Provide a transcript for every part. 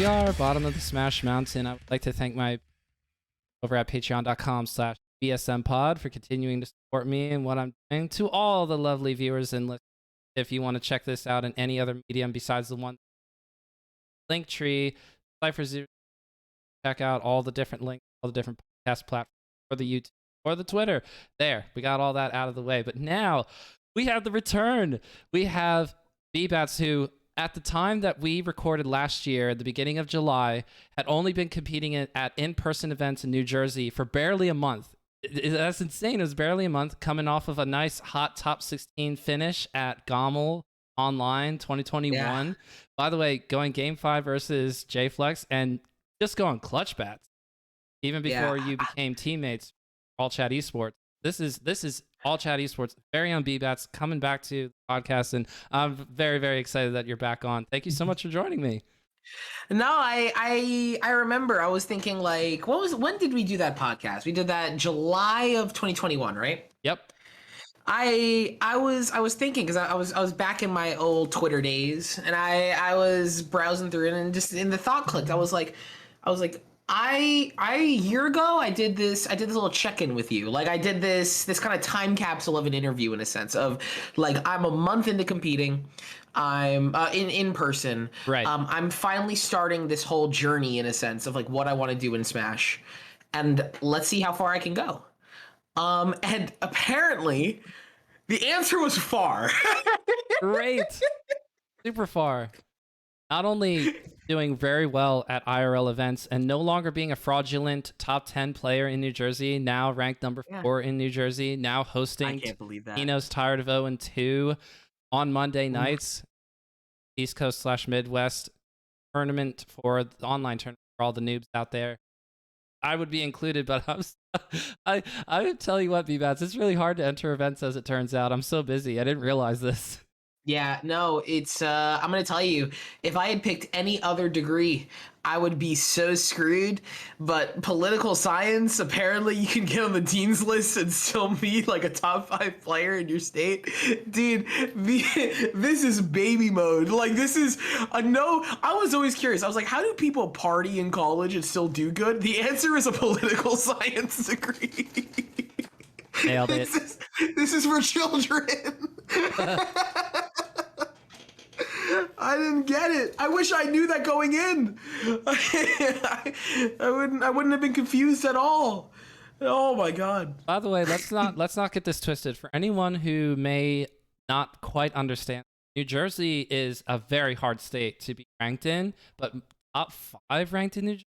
PR, bottom of the Smash Mountain. I would like to thank my over at patreon.com/bsmpod for continuing to support me and what I'm doing. To all the lovely viewers and listeners, if you want to check this out in any other medium besides the one Linktree, CypherZoo, check out all the different links, all the different podcast platforms, or the YouTube, or the Twitter. There, we got all that out of the way. But now we have the return. We have Bbatts, who at the time that we recorded last year, at the beginning of July, had only been competing at in-person events in New Jersey for barely a month. That's insane. It was barely a month, coming off of a nice hot top 16 finish at GOML Online 2021. Yeah. By the way, going Game 5 versus JFlex and just going clutch bats, even before you became teammates. All Chat Esports. This is All Chat Esports, very own Bbatts, coming back to the podcast, and I'm very, very excited that you're back on. Thank you so much for joining me. No, I remember I was thinking, like, when did we do that podcast? We did that July of 2021, right? Yep. I was thinking, because I was back in my old Twitter days, and I was browsing through it, and just in the thought clicked. I was like a year ago I did this little check-in with you. Like, I did this kind of time capsule of an interview, in a sense of, like, I'm a month into competing. I'm in person. Right. I'm finally starting this whole journey, in a sense of, like, what I want to do in Smash, and let's see how far I can go. And apparently the answer was far. Great. Super far. Not only doing very well at IRL events and no longer being a fraudulent top 10 player in New Jersey, now ranked number 4 in New Jersey, now hosting I can't believe that. Tino's Tired of 0-2 on Monday nights, East Coast / Midwest tournament, for the online tournament for all the noobs out there. I would be included, but I would tell you what, Bbatts, it's really hard to enter events, as it turns out. I'm so busy. I didn't realize this. Yeah, no, it's I'm gonna tell you, if I had picked any other degree, I would be so screwed. But political science, apparently you can get on the dean's list and still be like a top 5 player in your state. Dude, this is baby mode. Like, this is a no. I was always curious. I was like, how do people party in college and still do good? The answer is a political science degree. Nailed it. This is for children. I didn't get it. I wish I knew that going in. I wouldn't have been confused at all. Oh my god. By the way, let's not get this twisted. For anyone who may not quite understand, New Jersey is a very hard state to be ranked in, but top 5 ranked in New Jersey,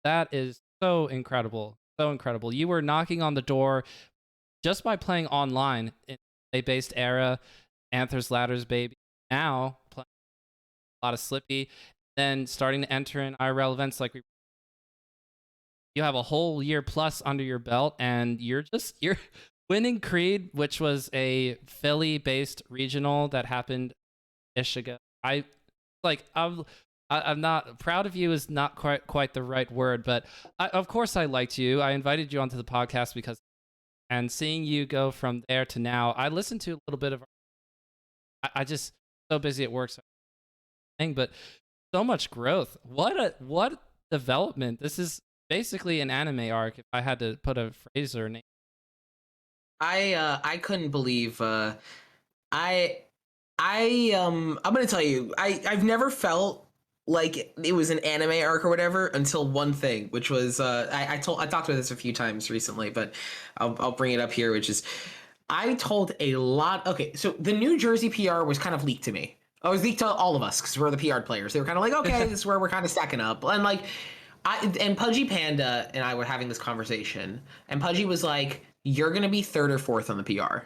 that is so incredible. So incredible. You were knocking on the door just by playing online in a based era, Anthers Ladders, baby. Now playing a lot of Slippy, then starting to enter in IRL events like you have a whole year plus under your belt, and you're winning Creed, which was a Philly-based regional that happened ish ago. I'm not proud of you, is not quite the right word, but of course I liked you. I invited you onto the podcast because, and seeing you go from there to now, I listened to a little bit of. I just so busy at work, but so much growth. What development! This is basically an anime arc, if I had to put a phrase or name. I couldn't believe. I'm gonna tell you, I've never felt like it was an anime arc or whatever until one thing, which was I talked about this a few times recently, but I'll bring it up here, which is I told a lot. Okay, so the New Jersey PR was kind of leaked to me. It was leaked to all of us because we're the PR players. They were kind of like, okay, this is where we're kind of stacking up, and like and Pudgy Panda and I were having this conversation, and Pudgy was like, "You're gonna be 3rd or 4th on the PR."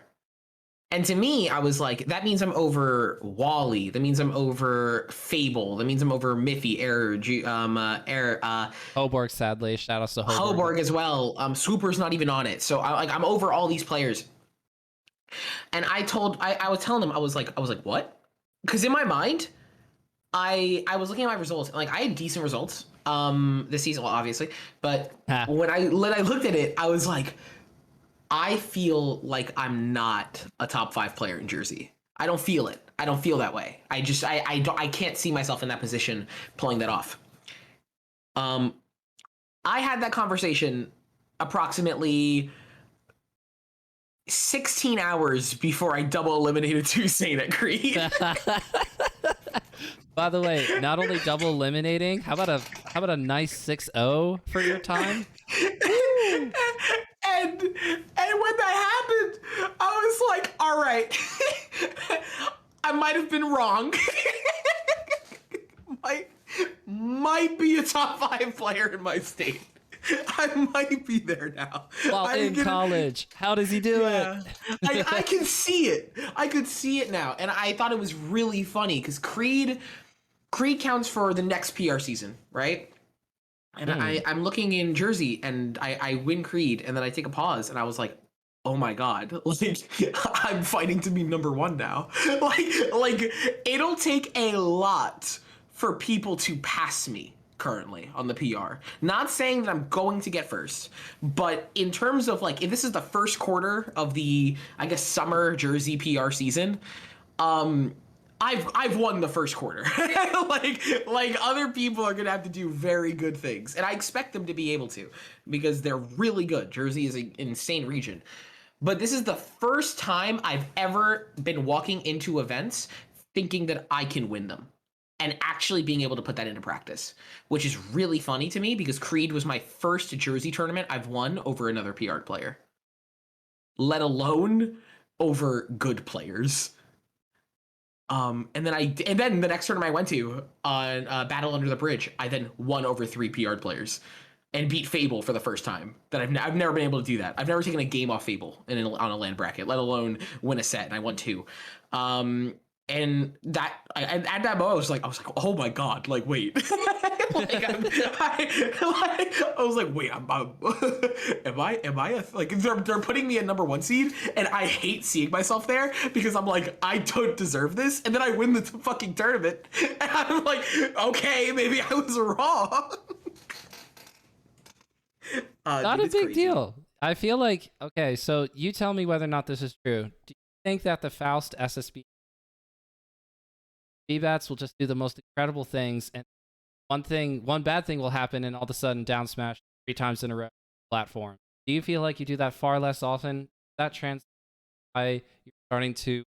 And to me, I was like, that means I'm over Wally. That means I'm over Fable. That means I'm over Miffy, Hoborg, sadly. Shout out to Hoborg. Hoborg as well. Swooper's not even on it. So I'm over all these players. And I was telling them, I was like, what? Because in my mind, I was looking at my results, and like I had decent results this season, well, obviously. But when I looked at it, I was like, I feel like I'm not a top 5 player in Jersey. I don't feel it. I don't feel that way. I can't see myself in that position pulling that off. Um, I had that conversation approximately 16 hours before I double eliminated Toussaint at Creed. By the way, not only double eliminating, how about a nice 6-0 for your time? Woo! and when that happened, I was like, all right, I might have been wrong. might be a top 5 player in my state. I might be there now. While in college. How does he do it? I can see it. I could see it now. And I thought it was really funny because Creed counts for the next PR season, right? And I'm looking in Jersey and I win Creed and then I take a pause and I was like, oh my God, like I'm fighting to be number 1 now. like it'll take a lot for people to pass me currently on the PR. Not saying that I'm going to get first, but in terms of like, if this is the first quarter of the, I guess, summer Jersey PR season, I've won the first quarter. like other people are gonna have to do very good things, and I expect them to be able to because they're really good. Jersey is an insane region, but this is the first time I've ever been walking into events thinking that I can win them, and actually being able to put that into practice, which is really funny to me because Creed was my first Jersey tournament I've won over another PR player, let alone over good players. And then the next tournament I went to on Battle Under the Bridge, I then won over 3 PR players and beat Fable for the first time. That I've never been able to do that. I've never taken a game off Fable on a land bracket, let alone win a set, and I won 2. And that at that moment I was like, oh my God, like wait, I was like, wait, am I like they're putting me at number 1 seed, and I hate seeing myself there because I'm like, I don't deserve this, and then I win the fucking tournament, and I'm like, okay, maybe I was wrong. Not a big deal. I feel like, okay, so you tell me whether or not this is true. Do you think that the Faust SSB Bbatts will just do the most incredible things, and one bad thing will happen, and all of a sudden down smash 3 times in a row platform? Do you feel like you do that far less often? That trans why you're starting to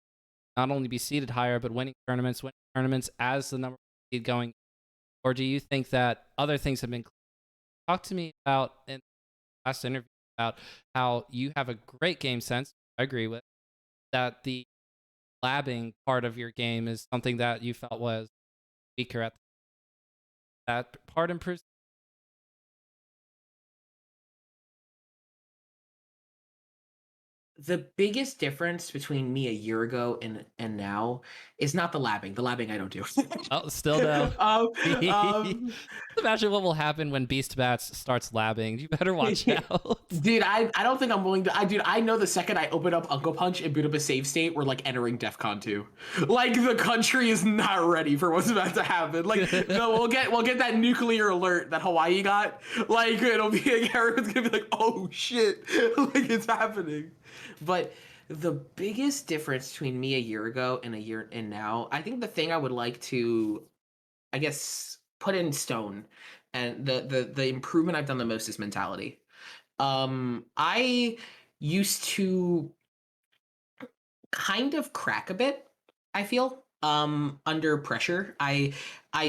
not only be seeded higher, but winning tournaments as the number 1 seed going? Or do you think that other things have been? Talk to me about in the last interview about how you have a great game sense. I agree with that. The labbing part of your game is something that you felt was weaker at. That part improves. The biggest difference between me a year ago and now is not the labbing. The labbing I don't do. Oh, still no. um, Imagine what will happen when Bbatts starts labbing. You better watch out. dude, I don't think I'm willing to. I know the second I open up Uncle Punch and boot up a save state, we're like entering DEF CON 2. Like the country is not ready for what's about to happen. Like no, we'll get that nuclear alert that Hawaii got. Like it'll be like everyone's gonna be like, oh shit, like it's happening. But the biggest difference between me a year ago and a year and now, I think the thing I would like to, I guess, put in stone, and the improvement I've done the most is mentality. I used to kind of crack a bit, I feel, under pressure. I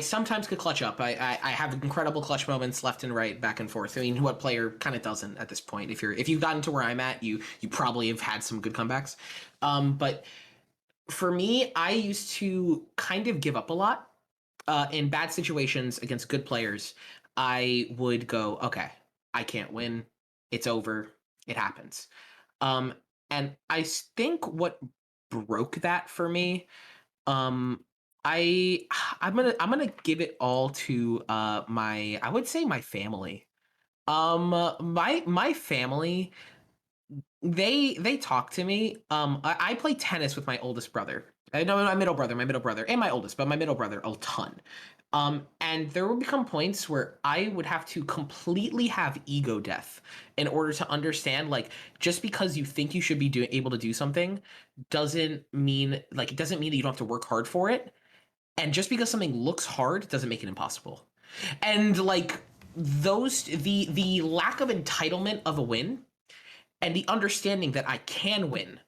sometimes could clutch up. I have incredible clutch moments left and right, back and forth. I mean, what player kind of doesn't at this point? If you've gotten to where I'm at, you probably have had some good comebacks. But for me, I used to kind of give up a lot in bad situations against good players. I would go, okay, I can't win. It's over. It happens. Um, and I think what broke that for me, um, I I'm gonna give it all to my, I would say, my family. My family, they talk to me. I play tennis with my oldest brother. I know my middle brother, and my oldest, but my middle brother a ton. And there will become points where I would have to completely have ego death in order to understand, like, just because you think you should be able to do something doesn't mean, like, it doesn't mean that you don't have to work hard for it. And just because something looks hard doesn't make it impossible. And like the lack of entitlement of a win and the understanding that I can win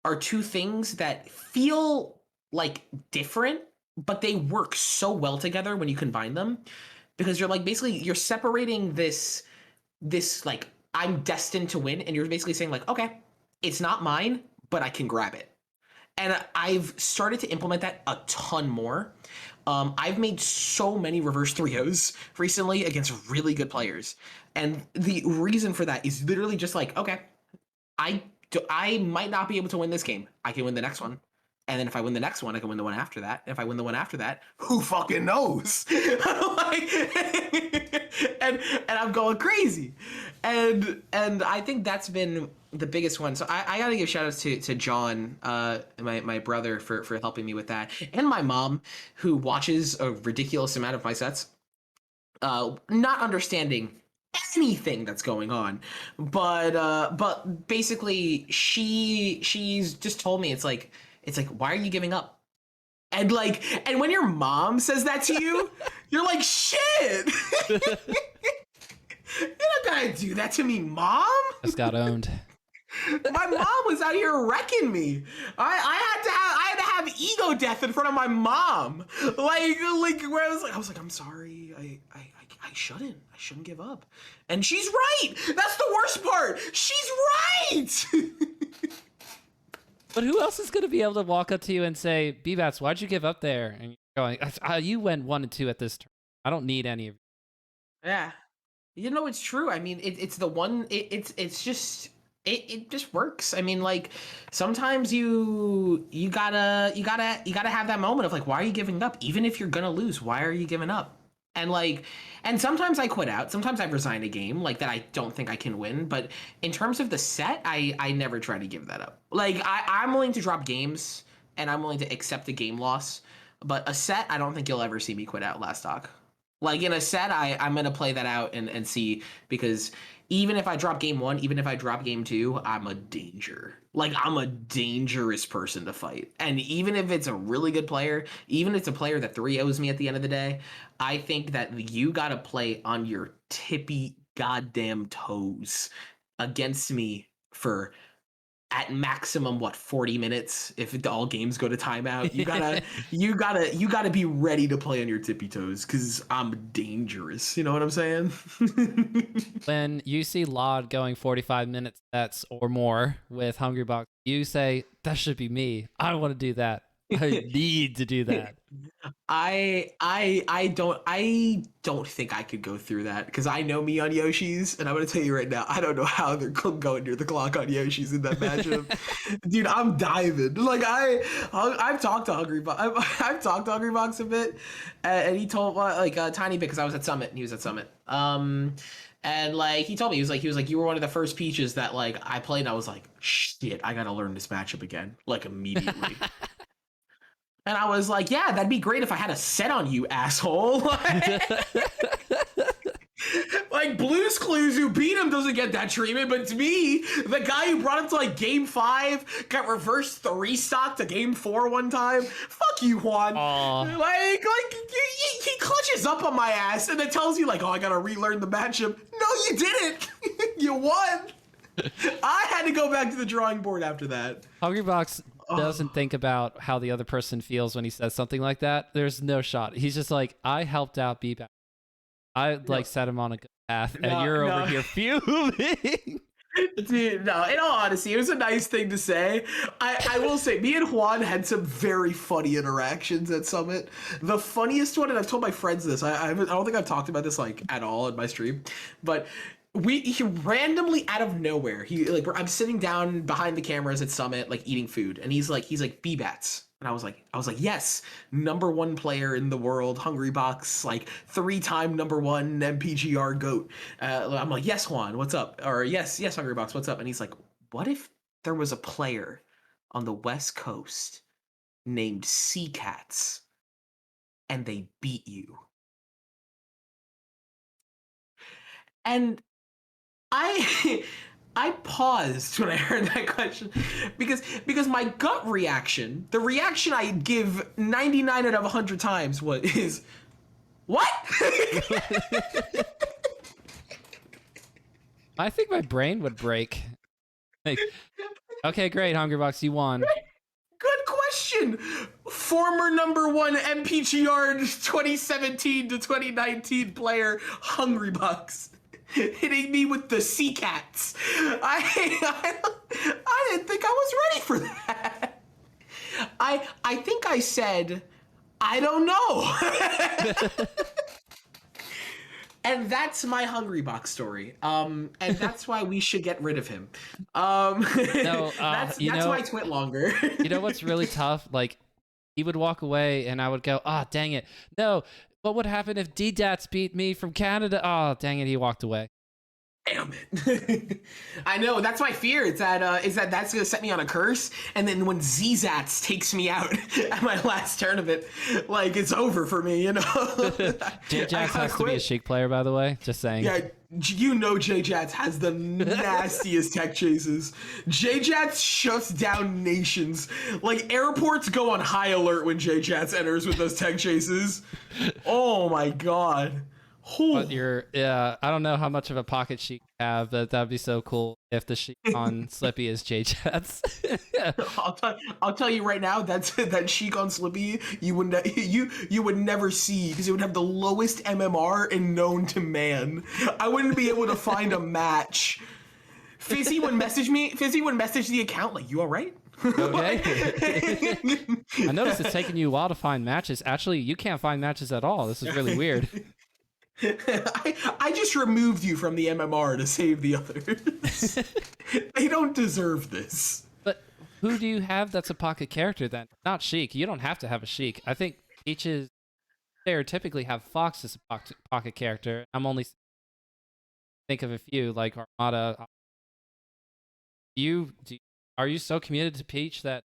are two things that feel like different, but they work so well together when you combine them, because you're like basically you're separating this like I'm destined to win, and you're basically saying like, okay, it's not mine, but I can grab it. And I've started to implement that a ton more. I've made so many reverse 3-0s recently against really good players. And the reason for that is literally just like, okay, I might not be able to win this game. I can win the next one. And then if I win the next one, I can win the one after that. And if I win the one after that, who fucking knows? Like, and I'm going crazy. And I think that's been the biggest one. So I gotta give shout outs to John, my brother, for helping me with that. And my mom, who watches a ridiculous amount of my sets, not understanding anything that's going on, but basically she's just told me it's like why are you giving up? And when your mom says that to you, you're like, shit. You're not gonna do that to me, mom. Just got owned. My mom was out here wrecking me. I had to have ego death in front of my mom. Like where I was like, I'm sorry. I shouldn't give up. And she's right. That's the worst part. She's right. But who else is going to be able to walk up to you and say, Bbatts, why'd you give up there? And you're going, you went 1 and 2 at this turn. I don't need any of you. Yeah. You know, it's true. I mean, it's the one, it's just, it just works. I mean, like sometimes you gotta have that moment of like, why are you giving up? Even if you're gonna lose, why are you giving up? And sometimes I quit out. Sometimes I resign a game like that I don't think I can win. But in terms of the set, I never try to give that up. Like I'm willing to drop games and I'm willing to accept the game loss. But a set, I don't think you'll ever see me quit out last stock. Like in a set, I'm going to play that out and see, because even if I drop game 1, even if I drop game 2, I'm a danger. Like I'm a dangerous person to fight. And even if it's a really good player, even if it's a player that 3-0s me at the end of the day, I think that you got to play on your tippy goddamn toes against me for at maximum 40 minutes if all games go to timeout. You gotta be ready to play on your tippy toes, because I'm dangerous. You know what I'm saying? When you see Lod going 45 minutes sets or more with Hungrybox, you say, that should be me. I want to do that. I need to do that. I don't think I could go through that, because I know me on Yoshi's, and I'm gonna tell you right now, I don't know how they're going near the clock on Yoshi's in that matchup. Dude, I'm diving. Like I've talked to I've talked to Hungrybox a bit, and he told a tiny bit, because I was at Summit and he was at Summit. And like he told me, he was like, you were one of the first Peaches that like I played, and I was like, shit, I gotta learn this matchup again, like immediately. And I was like, yeah, that'd be great if I had a set on you, asshole. Like Blue's Clues, who beat him, doesn't get that treatment, but to me, the guy who brought him to like game 5 got reverse 3 stock to game 4 one time. Fuck you, Juan. Like he clutches up on my ass and then tells you like, oh, I gotta relearn the matchup. No, you didn't. You won. I had to go back to the drawing board after that. Hungrybox doesn't think about how the other person feels when he says something like that. There's no shot. He's just like, I helped out Bbatts. I like set him on a good path, and you're over here fuming. Dude, no, in all honesty, it was a nice thing to say. I will say, me and Juan had some very funny interactions at Summit. The funniest one, and I've told my friends this, I don't think I've talked about this like at all in my stream, but he randomly out of nowhere, I'm sitting down behind the cameras at Summit, like eating food, and he's like Bbatts. And I was like, yes, #1 player in the world, Hungrybox, like 3-time #1 MPGR GOAT. I'm like, yes, Juan, what's up? Or yes, Hungrybox, what's up? And he's like, what if there was a player on the West Coast named Jjatts and they beat you? And I paused when I heard that question, because my gut reaction, the reaction I give 99 out of 100 times, is What? I think my brain would break. Like, okay, great, Hungrybox, you won. Good question. Former number one MPGR 2017 to 2019 player Hungrybox hitting me with the Sea Cats. I didn't think I was ready for that. I think I said I don't know. And that's my Hungrybox story. And that's why we should get rid of him. No, that's why I twit longer. You know what's really tough? Like, he would walk away and I would go, ah, dang it. No, what would happen if Jjatts beat me from Canada? Oh, dang it, he walked away. Damn it. I know, that's my fear. It's that that's gonna set me on a curse, and then when Jjatts takes me out at my last tournament, like, it's over for me, you know? Jjatts has to be a Sheik player, by the way. Just saying. Yeah, you know Jjatts has the nastiest tech chases. Jjatts shuts down nations. Like, airports go on high alert when Jjatts enters with those tech chases. Oh my god. But I don't know how much of a pocket Sheik you have, but that'd be so cool if the Sheik on Slippy is Jjatts. I'll tell you right now, that Sheik on Slippy you would never see, because it would have the lowest MMR and known to man. I wouldn't be able to find a match. Fizzy would message the account like, "You all right?" Okay. I noticed it's taking you a while to find matches. Actually, you can't find matches at all. This is really weird. I just removed you from the MMR to save the others. They don't deserve this. But who do you have that's a pocket character then? Not Sheik. You don't have to have a Sheik. I think Peaches stereotypically have Fox as a pocket character. I'm only think of a few like Armada. Are you so committed to Peach that it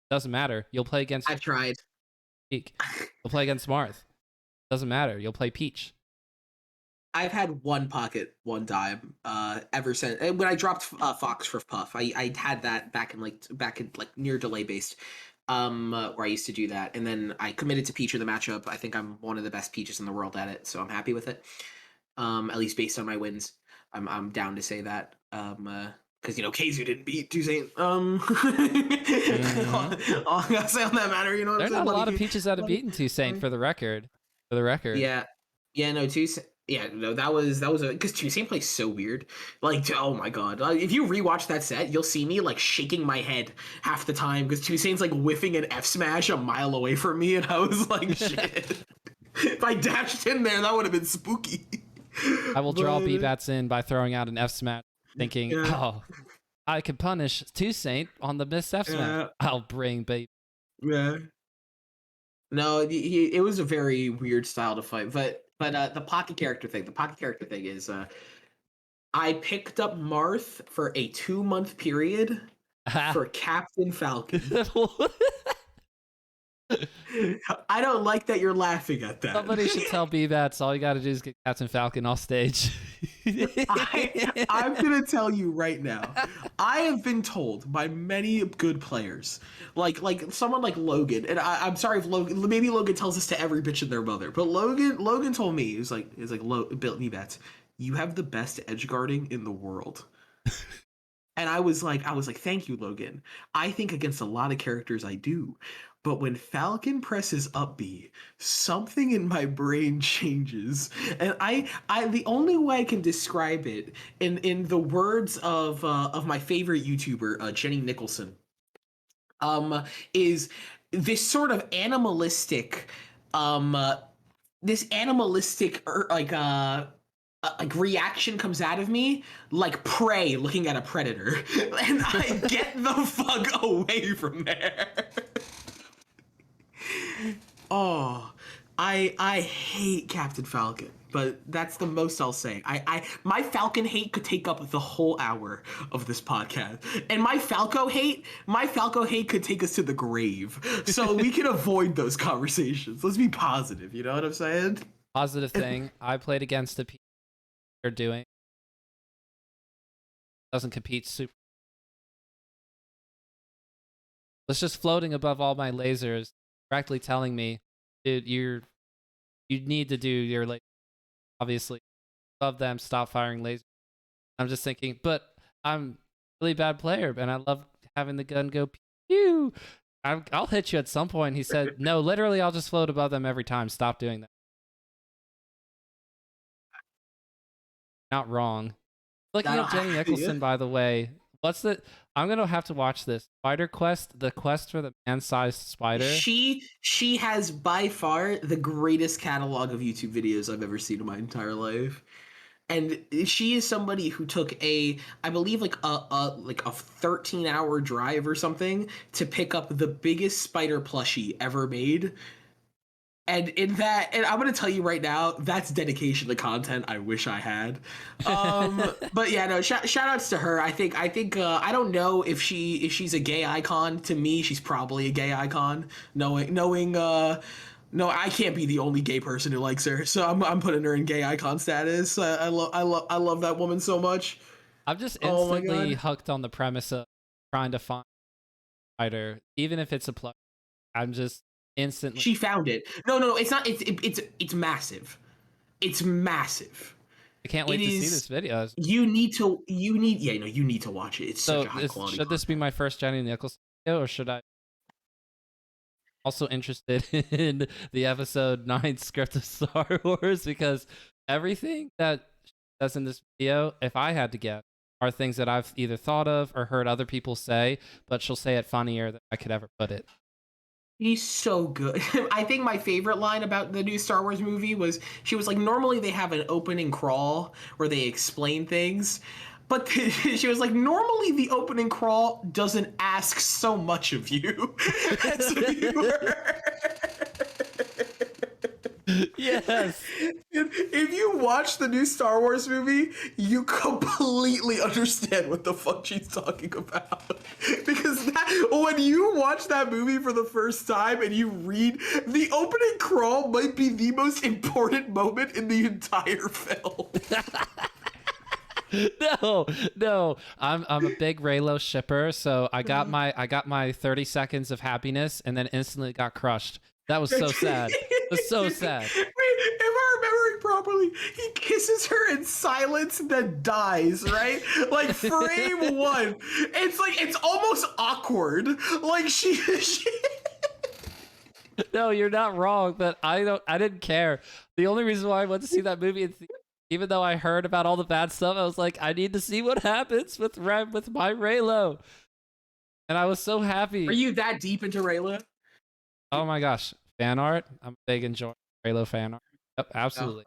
doesn't matter? You'll play against I've tried. Sheik. You'll play against Marth. Doesn't matter. You'll play Peach. I've had one pocket one time ever since when I dropped Fox for Puff. I had that back in near delay based, where I used to do that, and then I committed to Peach in the matchup. I think I'm one of the best Peaches in the world at it, so I'm happy with it. At least based on my wins, I'm down to say that. Because Keizu didn't beat Toussaint. Mm-hmm. All I gotta say on that matter, you know what There's I'm saying? not a lot of Peaches that have beaten Toussaint for the record. Yeah, no, Toussaint. Yeah, no, that was because Toussaint plays so weird. Like, oh my god, if you rewatch that set, you'll see me like shaking my head half the time because Toussaint's like whiffing an F smash a mile away from me, and I was like, shit. If I dashed in there, that would have been spooky. I will draw Bbatts in by throwing out an F smash, thinking, oh, I could punish Toussaint on the missed F smash. I'll bring baby. Yeah. No, it was a very weird style to fight, but the pocket character thing. The pocket character thing is, I picked up Marth for a 2-month period for Captain Falcon. I don't like that you're laughing at that. Somebody should tell Bbatts all you got to do is get Captain Falcon off stage. I'm going to tell you right now. I have been told by many good players, like someone like Logan, and I'm sorry if maybe Logan tells this to every bitch and their mother, but Logan told me, he was like, Bbatts, you have the best edge guarding in the world. And I was like, thank you, Logan. I think against a lot of characters I do. But when Falcon presses up B, something in my brain changes. And I the only way I can describe it in the words of my favorite YouTuber, Jenny Nicholson, is this sort of animalistic reaction comes out of me like prey looking at a predator, and I get the fuck away from there. Oh, I hate Captain Falcon, but that's the most I'll say. My Falcon hate could take up the whole hour of this podcast, and my Falco hate could take us to the grave. So we can avoid those conversations. Let's be positive. You know what I'm saying? Positive thing. I played against a they're doing doesn't compete super. It's just floating above all my lasers, directly telling me, dude, you're you need to do your like obviously love them, stop firing lasers. I'm just thinking, but I'm a really bad player, and I love having the gun go pew. I'll hit you at some point. He said, no, literally, I'll just float above them every time. Stop doing that. Not wrong. Looking up Jenny Nicholson, by the way. What's the? I'm gonna have to watch this Spider Quest. The quest for the man-sized spider. She has by far the greatest catalog of YouTube videos I've ever seen in my entire life. And she is somebody who took I believe like a 13-hour drive or something to pick up the biggest spider plushie ever made. And and I'm gonna tell you right now, that's dedication to content I wish I had. But yeah, no, shout outs to her. I think I don't know if she's a gay icon. To me, she's probably a gay icon. Knowing no, I can't be the only gay person who likes her, so I'm putting her in gay icon status. I love that woman so much. I'm just instantly hooked on the premise of trying to find a spider, even if it's a plush. I'm just instantly. She found it. No, it's not. It's massive. It's massive. I can't wait to see this video. You need to watch it. It's such a high quality. Should this be my first Jenny Nicholson video, or should I? Also interested in the episode 9 script of Star Wars, because everything that she does in this video, if I had to guess, are things that I've either thought of or heard other people say, but she'll say it funnier than I could ever put it. He's so good. I think my favorite line about the new Star Wars movie was she was like, normally they have an opening crawl where they explain things, but she was like, normally the opening crawl doesn't ask so much of you as a viewer. Yes. If you watch the new Star Wars movie, you completely understand what the fuck she's talking about. Because when you watch that movie for the first time and you read, the opening crawl might be the most important moment in the entire film. No. I'm a big Reylo shipper, so I got my 30 seconds of happiness and then instantly got crushed. That was so sad. It was so sad. Wait, am I remembering properly? He kisses her in silence and then dies, right? Like frame one. It's almost awkward. Like she No, you're not wrong, but I didn't care. The only reason why I went to see that movie, even though I heard about all the bad stuff, I was like, I need to see what happens with my Reylo. And I was so happy. Are you that deep into Reylo? Oh my gosh, fan art! I'm a big enjoyer of Reylo fan art. Yep, absolutely.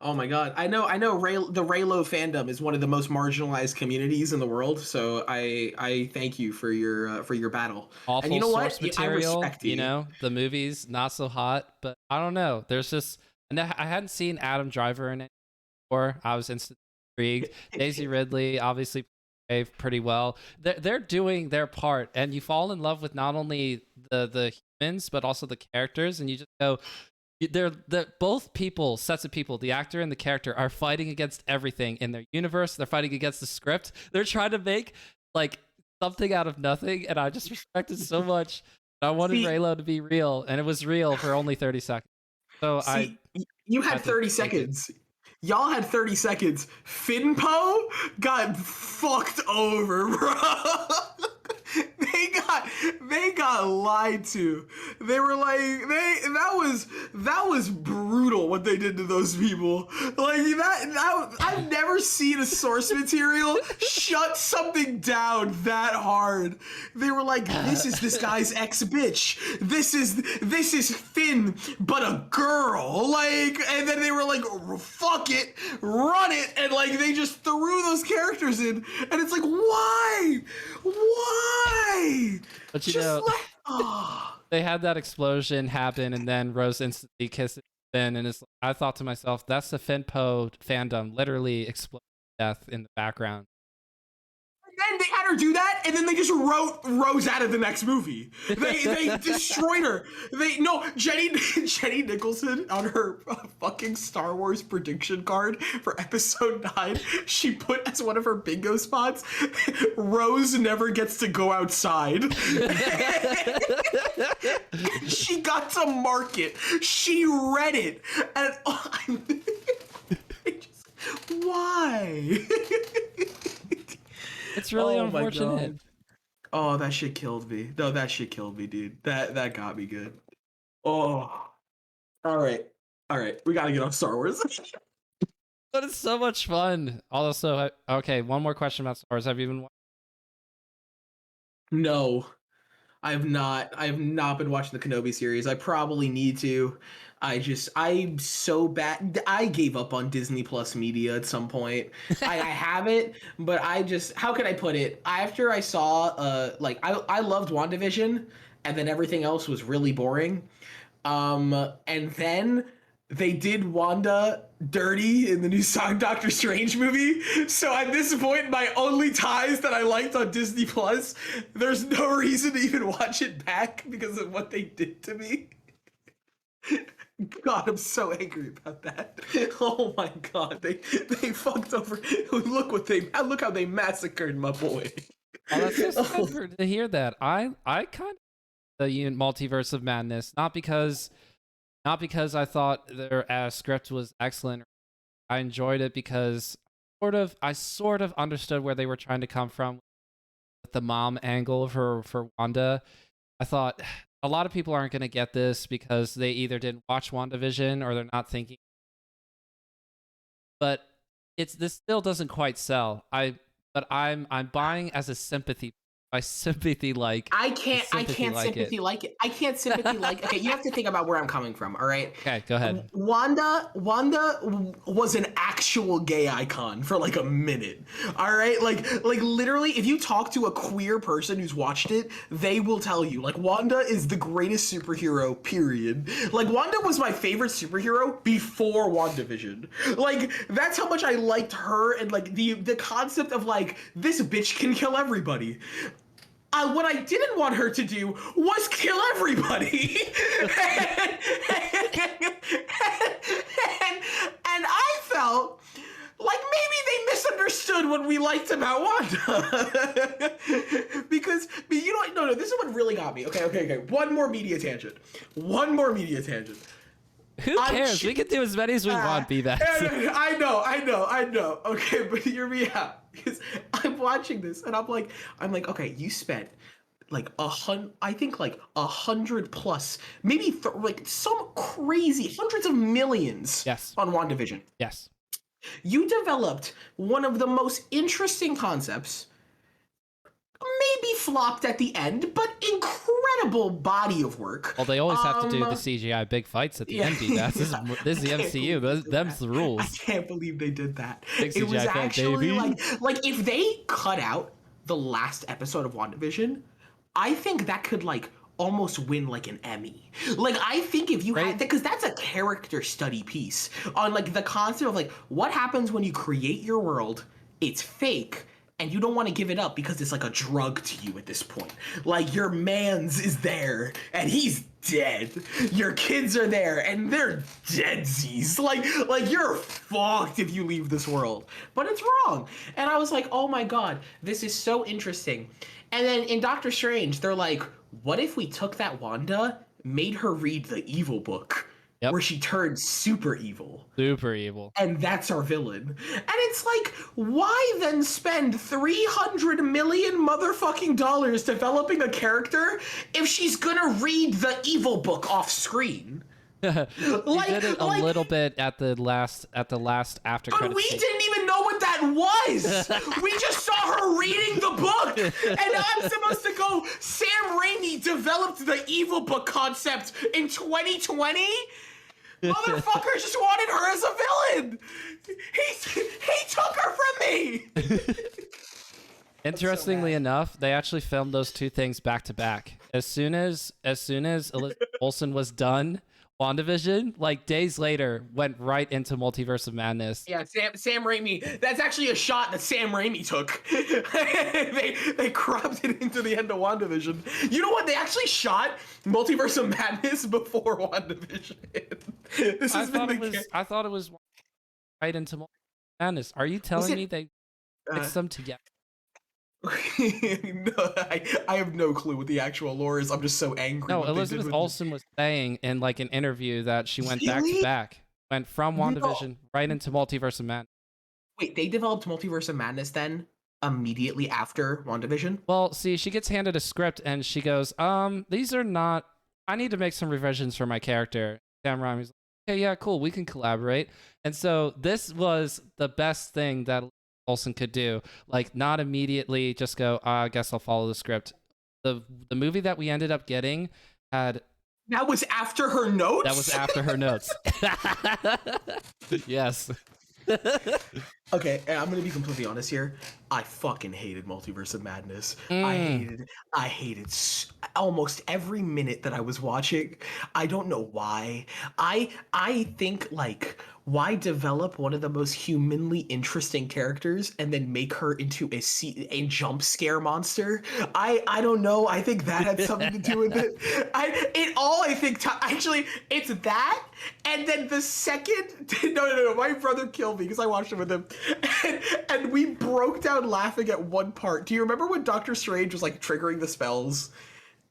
Oh my god, I know. The Reylo fandom is one of the most marginalized communities in the world. So I thank you for your battle. Awful and you know source what? material. I respect you. You know, the movie's not so hot, but I don't know. There's just, and I hadn't seen Adam Driver in it before. I was instantly intrigued. Daisy Ridley obviously played pretty well. They're doing their part, and you fall in love with not only the humans but also the characters, and you just go. They're both sets of people, the actor and the character, are fighting against everything in their universe. They're fighting against the script. They're trying to make like something out of nothing, and I just respect it so much. I wanted Reylo to be real, and it was real for only 30 seconds. So you had 30 seconds. Y'all had 30 seconds. Finpo got fucked over, bro. They got lied to. They were like that was brutal what they did to those people. Like that I've never seen a source material shut something down that hard. They were like, this is this guy's ex-bitch. This is Finn, but a girl. Like, and then they were like, fuck it, run it, and like they just threw those characters in, and it's like, why? But you know, they had that explosion happen, and then Rose instantly kisses Finn, and I thought to myself, that's the Finpo fandom, literally exploding death in the background. And they had her do that, and then they just wrote Rose out of the next movie. They destroyed her. Jenny Nicholson on her fucking Star Wars prediction card for episode 9, she put as one of her bingo spots, Rose never gets to go outside. She got how to market. She read it, and why? It's really Oh my unfortunate. God. Oh, that shit killed me. No, that shit killed me, dude. That got me good. Oh, all right, all right. We gotta get on Star Wars. But it's so much fun. Also, okay, one more question about Star Wars. Have you been? No, I have not. I have not been watching the Kenobi series. I probably need to. I'm so bad. I gave up on Disney Plus Media at some point. I have it, but how can I put it? After I saw, I loved WandaVision, and then everything else was really boring. And then they did Wanda dirty in the new Song Doctor Strange movie. So at this point, my only ties that I liked on Disney Plus, there's no reason to even watch it back because of what they did to me. God, I'm so angry about that. Oh my God, they fucked over. Look how they massacred my boy. Oh, that's so sad Oh, to hear that. I kind of the Multiverse of Madness, not because I thought their script was excellent. I enjoyed it because I sort of understood where they were trying to come from with the mom angle for Wanda. I thought a lot of people aren't going to get this because they either didn't watch WandaVision or they're not thinking. But this still doesn't quite sell. I'm buying as a sympathy. My sympathy like I can't it. sympathy like it. I can't sympathy like. Okay, you have to think about where I'm coming from. All right. Okay, go ahead. Wanda was an actual gay icon for like a minute. All right, like literally, if you talk to a queer person who's watched it, they will tell you like Wanda is the greatest superhero. Period. Like Wanda was my favorite superhero before WandaVision. Like that's how much I liked her and like the concept of like this bitch can kill everybody. What I didn't want her to do was kill everybody. And I felt like maybe they misunderstood what we liked about Wanda. Because, you know what? No, this is what really got me. Okay. One more media tangent. Who cares? We can do as many as we want, Bbatts. I know. Okay, but hear me out. Because I'm watching this and I'm like, okay, you spent like I think like 100 plus, maybe like some crazy hundreds of millions Yes. on WandaVision. Yes. You developed one of the most interesting concepts, maybe flopped at the end, but incredible body of work. Well, they always have to do the CGI big fights at the end. Bbatts. This is the MCU. Them's the rules. I can't believe they did that. Big It was CGI actually baby. like if they cut out the last episode of WandaVision, I think that could like almost win like an Emmy. Like I think if you had, because that's a character study piece on like the concept of like what happens when you create your world, it's fake, and you don't want to give it up because it's like a drug to you at this point. Like your man's is there and he's dead. Your kids are there and they're deadsies. Like you're fucked if you leave this world. But it's wrong. And I was like, oh my God, this is so interesting. And then in Doctor Strange, they're like, what if we took that Wanda, made her read the evil book? Yep. Where she turned super evil. Super evil. And that's our villain. And it's like, why then spend 300 million motherfucking dollars developing a character if she's gonna read the evil book off screen? He did it a little bit at the last after credits. But we didn't even know what that was. We just saw her reading the book, and I'm supposed to go. Sam Raimi developed the evil book concept in 2020. Motherfucker just wanted her as a villain. He took her from me. Interestingly enough, they actually filmed those two things back to back. As soon as Elizabeth Olsen was done, WandaVision, like days later, went right into Multiverse of Madness. Yeah, Sam Raimi. That's actually a shot that Sam Raimi took. they cropped it into the end of WandaVision. You know what? They actually shot Multiverse of Madness before WandaVision. I thought it was right into Multiverse of Madness. Are you telling me they mixed them together? No, I have no clue what the actual lore is. I'm just so angry No, what they did Elizabeth with it. Olsen was saying in like an interview that she went back to Really? back, went from No. WandaVision right into Multiverse of Madness. Wait, they developed Multiverse of Madness then immediately after WandaVision? Well, see, she gets handed a script and she goes, these are not, I need to make some revisions for my character. Sam Raimi's like, okay, yeah, cool, we can collaborate. And so this was the best thing that Olsen could do. Like, not immediately just go, I guess I'll follow the script. The movie that we ended up getting had That was after her notes? that was after her notes. Yes. Okay, and I'm gonna be completely honest here. I fucking hated Multiverse of Madness. Mm. I hated almost every minute that I was watching. I don't know why. I think like why develop one of the most humanly interesting characters and then make her into a jump scare monster? I don't know. I think that had something to do with it. I think actually it's that, and then the second no, my brother killed me because I watched it with him, and we broke down laughing at one part. Do you remember when Doctor Strange was like triggering the spells?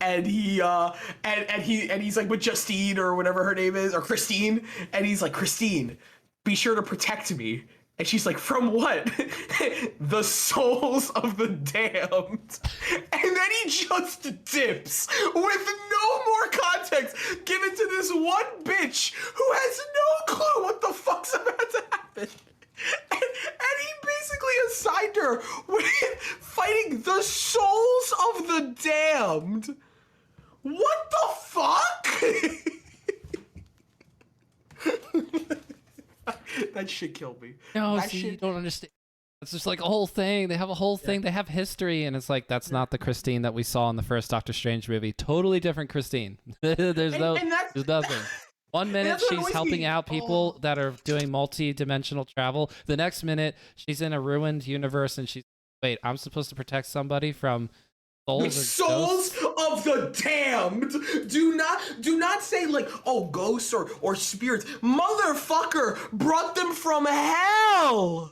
And he's like with Justine or whatever her name is, or Christine, and he's like, Christine, be sure to protect me. And she's like, from what? The souls of the damned. And then he just dips with no more context given to this one bitch who has no clue what the fuck's about to happen. And he basically assigned her with fighting the souls of the damned. What the fuck? That shit killed me. No, That see, you shit. don't understand. It's just like a whole thing. They have a whole thing. They have history, and it's like that's not the Christine that we saw in the first Doctor Strange movie. Totally different Christine. there's no, And that's there's nothing. One and minute that's what she's annoys helping me. out people that are doing multi-dimensional travel. The next minute she's in a ruined universe, and she's wait, I'm supposed to protect somebody from With souls or souls ghosts? of the damned. Do not say like, oh, ghosts or spirits. Motherfucker brought them from hell.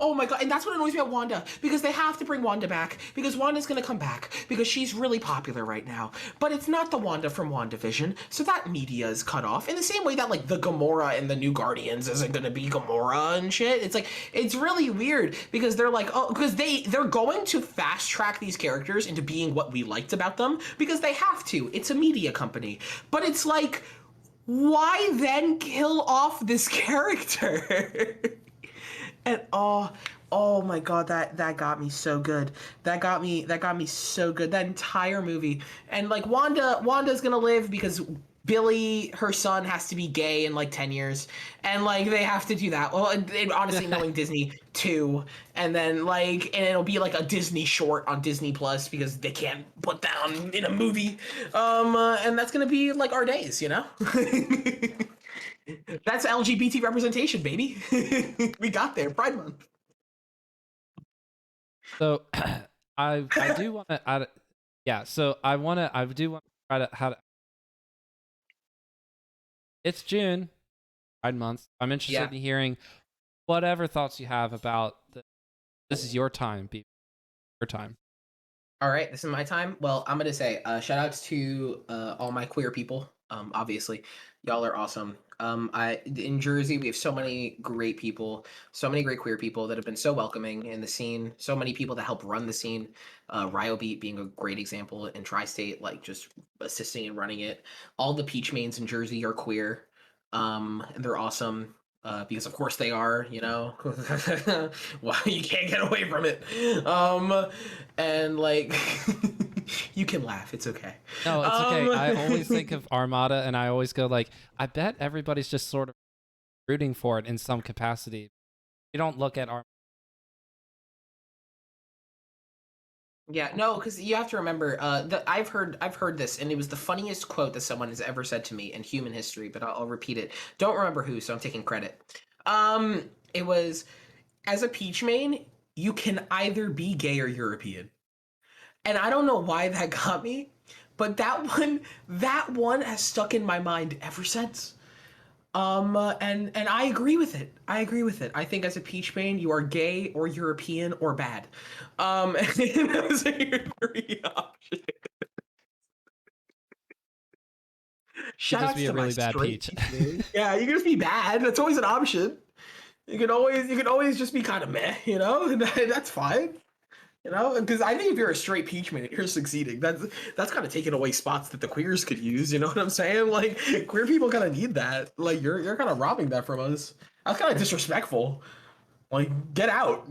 Oh my god. And that's what annoys me about Wanda. Because they have to bring Wanda back. Because Wanda's gonna come back. Because she's really popular right now. But it's not the Wanda from WandaVision. So that media is cut off. In the same way that like the Gamora in the New Guardians isn't gonna be Gamora and shit. It's like it's really weird because they're like, oh, because they're going to fast track these characters into being what we liked about them. Because they have to. It's a media company. But it's like, why then kill off this character? And oh my god, that got me so good. That got me so good. That entire movie. And like Wanda's gonna live because Billy, her son, has to be gay in like 10 years. And like they have to do that. Well, and honestly knowing Disney too. And then like and it'll be like a Disney short on Disney Plus because they can't put down in a movie. And that's gonna be like our days, you know? That's LGBT representation, baby. We got there. Pride Month. So I do want to yeah. So I do want to try to how to. It's June, Pride Month. I'm interested Yeah. in hearing whatever thoughts you have about this is your time, people. Your time. All right, this is my time. Well, I'm gonna say shout outs to all my queer people. Obviously, y'all are awesome. I in Jersey we have so many great people, so many great queer people that have been so welcoming in the scene. So many people that help run the scene. Ryobeat being a great example in Tri-State, like just assisting and running it. All the Peach Mains in Jersey are queer, and they're awesome. Because of course they are, you know. Why you can't get away from it. And like you can laugh, it's okay. No, it's okay. I always think of Armada, and I always go like, I bet everybody's just sort of rooting for it in some capacity. You don't look at Armada. Yeah, no, because you have to remember that I've heard this, and it was the funniest quote that someone has ever said to me in human history. But I'll repeat it. Don't remember who, so I'm taking credit. It was, as a Peach main, you can either be gay or European, and I don't know why that got me, but that one has stuck in my mind ever since. And I agree with it. I agree with it. I think as a peach main, you are gay or European or bad. And those are your three options. You Shout just outs be a to my really bad straight peach. peach main. Yeah, you can just be bad. That's always an option. You can always just be kind of meh, that's fine. Because I think if you're a straight peach man, you're succeeding. That's kind of taking away spots that the queers could use. You know what I'm saying? Like queer people kind of need that. Like you're kind of robbing that from us. That's kind of disrespectful. Like get out.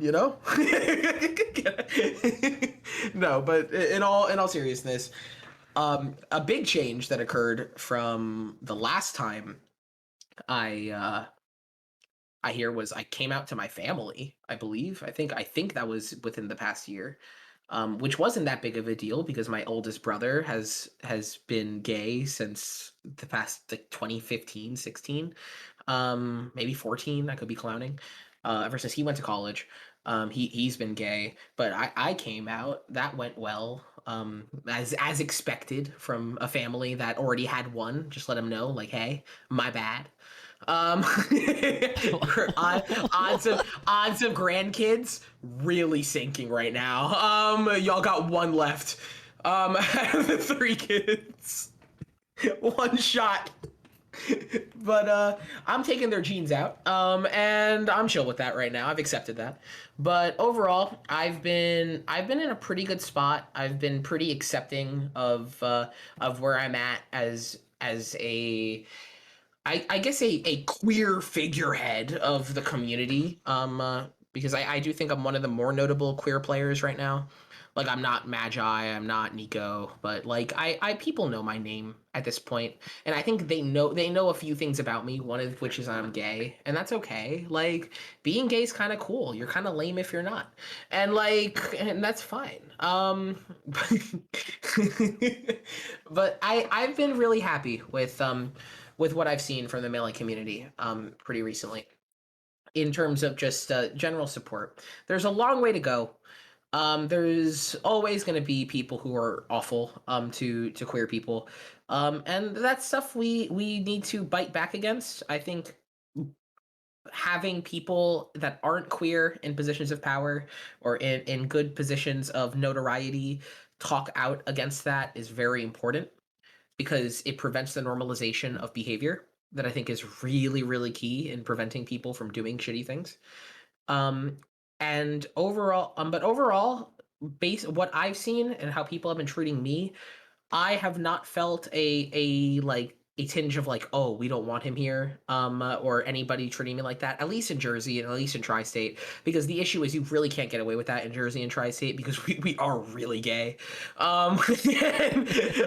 No, but in all seriousness, a big change that occurred from the last time I I hear was I came out to my family, I believe. I think that was within the past year. Which wasn't that big of a deal because my oldest brother has been gay since the past like 2015, 16, maybe 14, I could be clowning. Ever since he went to college. He's been gay, but I came out. That went well. As expected from a family that already had one. Just let them know, like, hey, my bad. Um, odds of grandkids really sinking right now. Y'all got one left. Out of the three kids, one shot. But I'm taking their genes out. And I'm chill with that right now. I've accepted that. But overall, I've been in a pretty good spot. I've been pretty accepting of where I'm at as a I guess a queer figurehead of the community. Because I do think I'm one of the more notable queer players right now. Like I'm not Magi, I'm not Nico, but like I people know my name at this point, and I think they know a few things about me. One of which is I'm gay, and that's okay. Like being gay is kind of cool. You're kind of lame if you're not, and that's fine. But I've been really happy with what I've seen from the melee community pretty recently in terms of just general support. There's a long way to go. There's always going to be people who are awful to queer people, and that's stuff we need to bite back against. I think having people that aren't queer in positions of power or in good positions of notoriety talk out against that is very important because it prevents the normalization of behavior that I think is really, really key in preventing people from doing shitty things. Um, but overall, based what I've seen and how people have been treating me, I have not felt a tinge of like, oh, we don't want him here, or anybody treating me like that. At least in Jersey and at least in Tri-State, because the issue is you really can't get away with that in Jersey and Tri-State because we are really gay.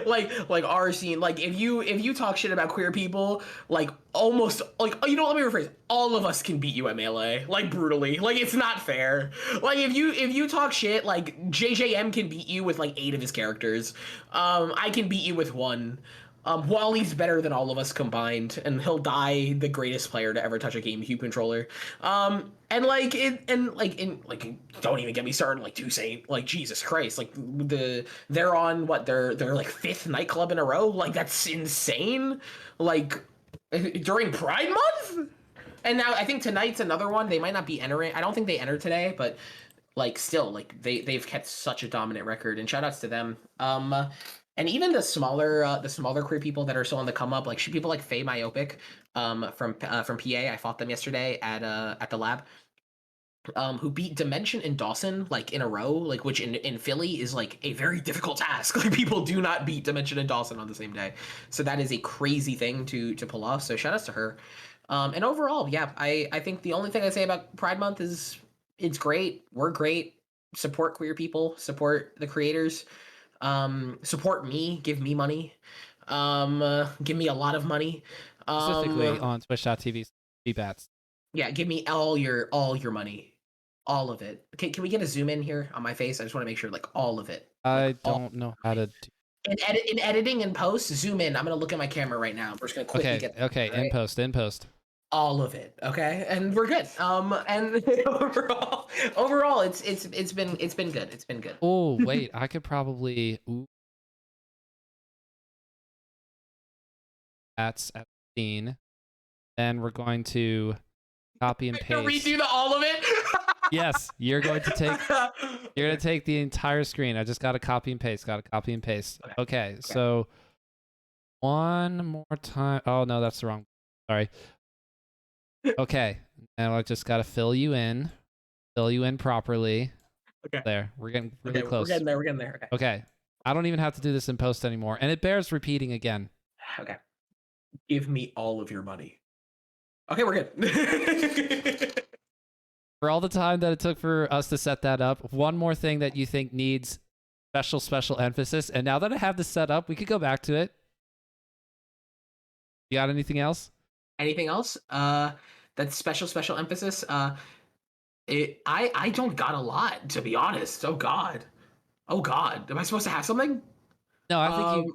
Like our scene, like if you talk shit about queer people, like almost like let me rephrase. All of us can beat you at melee, like brutally. Like it's not fair. Like if you talk shit, like JJM can beat you with like 8 of his characters. I can beat you with one. Wally's better than all of us combined, and he'll die the greatest player to ever touch a GameCube controller. And like it, and like in like, don't even get me started. Like Toussaint, like Jesus Christ, like they're on what they're like 5th nightclub in a row. Like that's insane. Like during Pride Month. And now I think tonight's another one. They might not be entering. I don't think they entered today, but like still like they've kept such a dominant record, and shout outs to them. And even the smaller queer people that are still on the come up, like people like Faye Myopic from PA. I fought them yesterday at the lab. Who beat Dimension and Dawson like in a row, like which in Philly is like a very difficult task. Like people do not beat Dimension and Dawson on the same day, so that is a crazy thing to pull off. So shout outs to her. And overall, yeah, I think the only thing I say about Pride Month is it's great. We're great. Support queer people. Support the creators. Support me. Give me money. Give me a lot of money. Specifically Um, on twitch.tv Bbatts. yeah, give me all your money, all of it. Can we get a zoom in here on my face? I just want to make sure, like all of it, like I all. don't know how to do. In editing and post, zoom in. I'm gonna look at my camera right now. We're just gonna quickly Okay, get okay, right, in post. all of it. Okay, and we're good. And overall, it's been good. It's been good. Oh, wait, I could probably that's at scene. Then we're going to copy and paste. Redo all of it. Yes, you're going to take the entire screen. I just got to copy and paste. Okay, so one more time. Oh no, that's the wrong. Sorry. Okay, now I just got to fill you in properly. Okay. There, we're getting really close. We're getting there. Okay. Okay, I don't even have to do this in post anymore, and it bears repeating again. Okay. Give me all of your money. Okay, we're good. For all the time that it took for us to set that up, one more thing that you think needs special emphasis, and now that I have this set up, we could go back to it. You got anything else? Anything else? That's special emphasis. I don't got a lot, to be honest. Oh God. Am I supposed to have something? No,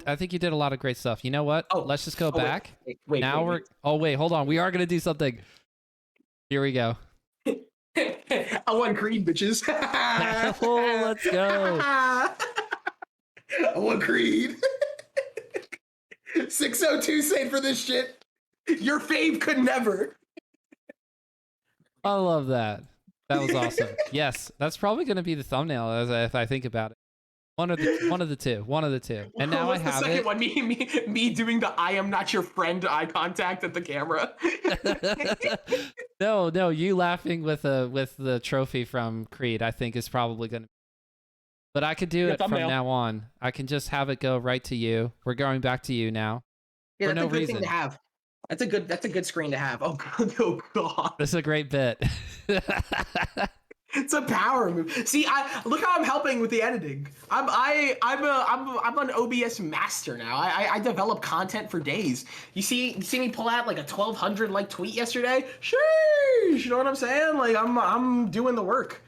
I think you did a lot of great stuff. You know what? Let's just go back. Wait, Oh wait, hold on. We are gonna do something. Here we go. I want Creed, bitches. Oh, let's go. I want Creed. 602 saved for this shit. Your fave could never. I love that. That was awesome. Yes, that's probably going to be the thumbnail if I think about it. One of the two. And now I have the second one? Me doing the "I am not your friend" eye contact at the camera. No, you laughing with the trophy from Creed, I think is probably going to. But I could do it from now on. I can just have it go right to you. We're going back to you now. Yeah, for that's no a good reason. thing to have. That's a good screen to have. Oh God, oh God. This is a great bit. It's a power move. See, look how I'm helping with the editing. I'm an OBS master now. I develop content for days. You see me pull out like a 1,200 like tweet yesterday. Sheesh, you know what I'm saying? Like I'm doing the work.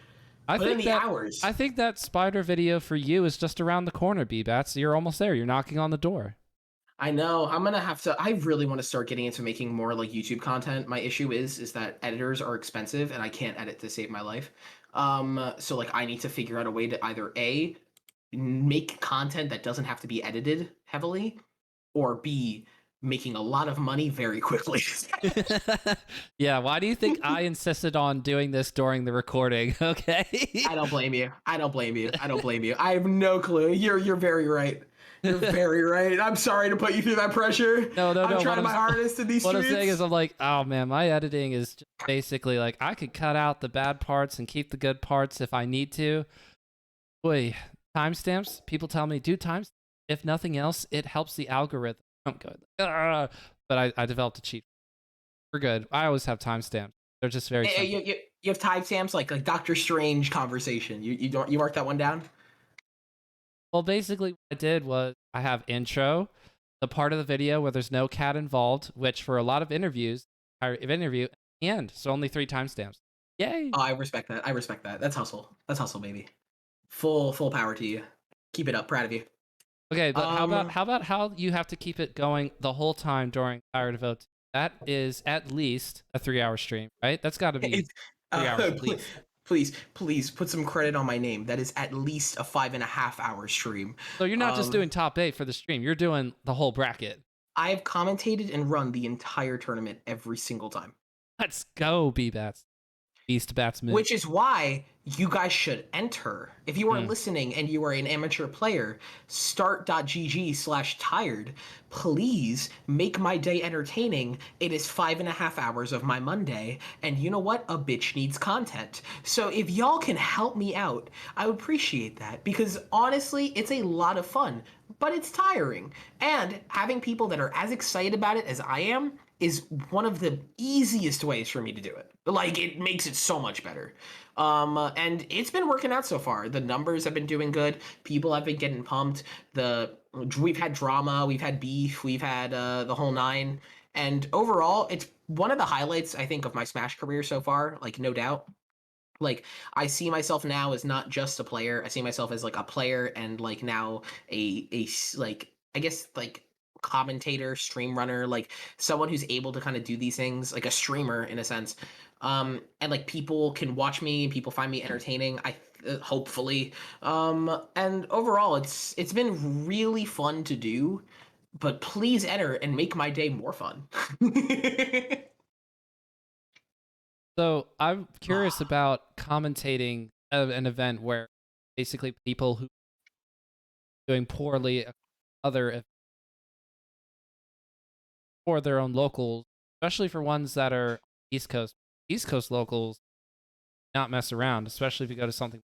I think that spider video for you is just around the corner, Bbatts. You're almost there. You're knocking on the door. I know. I'm gonna have to. I really want to start getting into making more like YouTube content. My issue is that editors are expensive, and I can't edit to save my life. So like I need to figure out a way to either A, make content that doesn't have to be edited heavily, or B, making a lot of money very quickly. Yeah. Why do you think I insisted on doing this during the recording? Okay. I don't blame you. I have no clue. You're very right. You're very right. I'm sorry to put you through that pressure. No. I'm trying my hardest in these What streets. I'm saying is I'm like, oh man, my editing is just basically like I could cut out the bad parts and keep the good parts if I need to. Boy, timestamps. People tell me, do timestamps. If nothing else, it helps the algorithm. I'm good. But I developed a cheat. We're good. I always have timestamps. They're just very simple. You have timestamps like Doctor Strange conversation. You mark that one down? Well, basically what I did was I have intro, the part of the video where there's no cat involved, which for a lot of interviews, interview, and so only 3 timestamps. Yay! Oh, I respect that. That's hustle, baby. Full power to you. Keep it up. Proud of you. Okay, but how about how you have to keep it going the whole time during Power to Vote? That is at least a 3-hour stream, right? That's got to be 3 hours at least. Please put some credit on my name. That is at least a 5.5-hour stream. So you're not just doing top 8 for the stream. You're doing the whole bracket. I have commentated and run the entire tournament every single time. Let's go, Bbatts. Beast Batsman. Which is why you guys should enter. If you are listening and you are an amateur player, start.gg/tired. Please make my day entertaining. It is 5.5 hours of my Monday. And you know what? A bitch needs content. So if y'all can help me out, I would appreciate that. Because honestly, it's a lot of fun. But it's tiring. And having people that are as excited about it as I am is one of the easiest ways for me to do it. Like, it makes it so much better. And it's been working out so far. The numbers have been doing good. People have been getting pumped. We've had drama, we've had beef, we've had the whole 9. And overall, it's one of the highlights, I think, of my Smash career so far, like, no doubt. Like, I see myself now as not just a player. I see myself as, like, a player and, like, now a like, I guess, like, commentator, stream runner, like someone who's able to kind of do these things, like a streamer in a sense. And like people can watch me, people find me entertaining, hopefully. And overall it's been really fun to do, but please enter and make my day more fun. So I'm curious about commentating an event where basically people who are doing poorly other for their own locals, especially for ones that are East Coast. East Coast locals not mess around, especially if you go to something.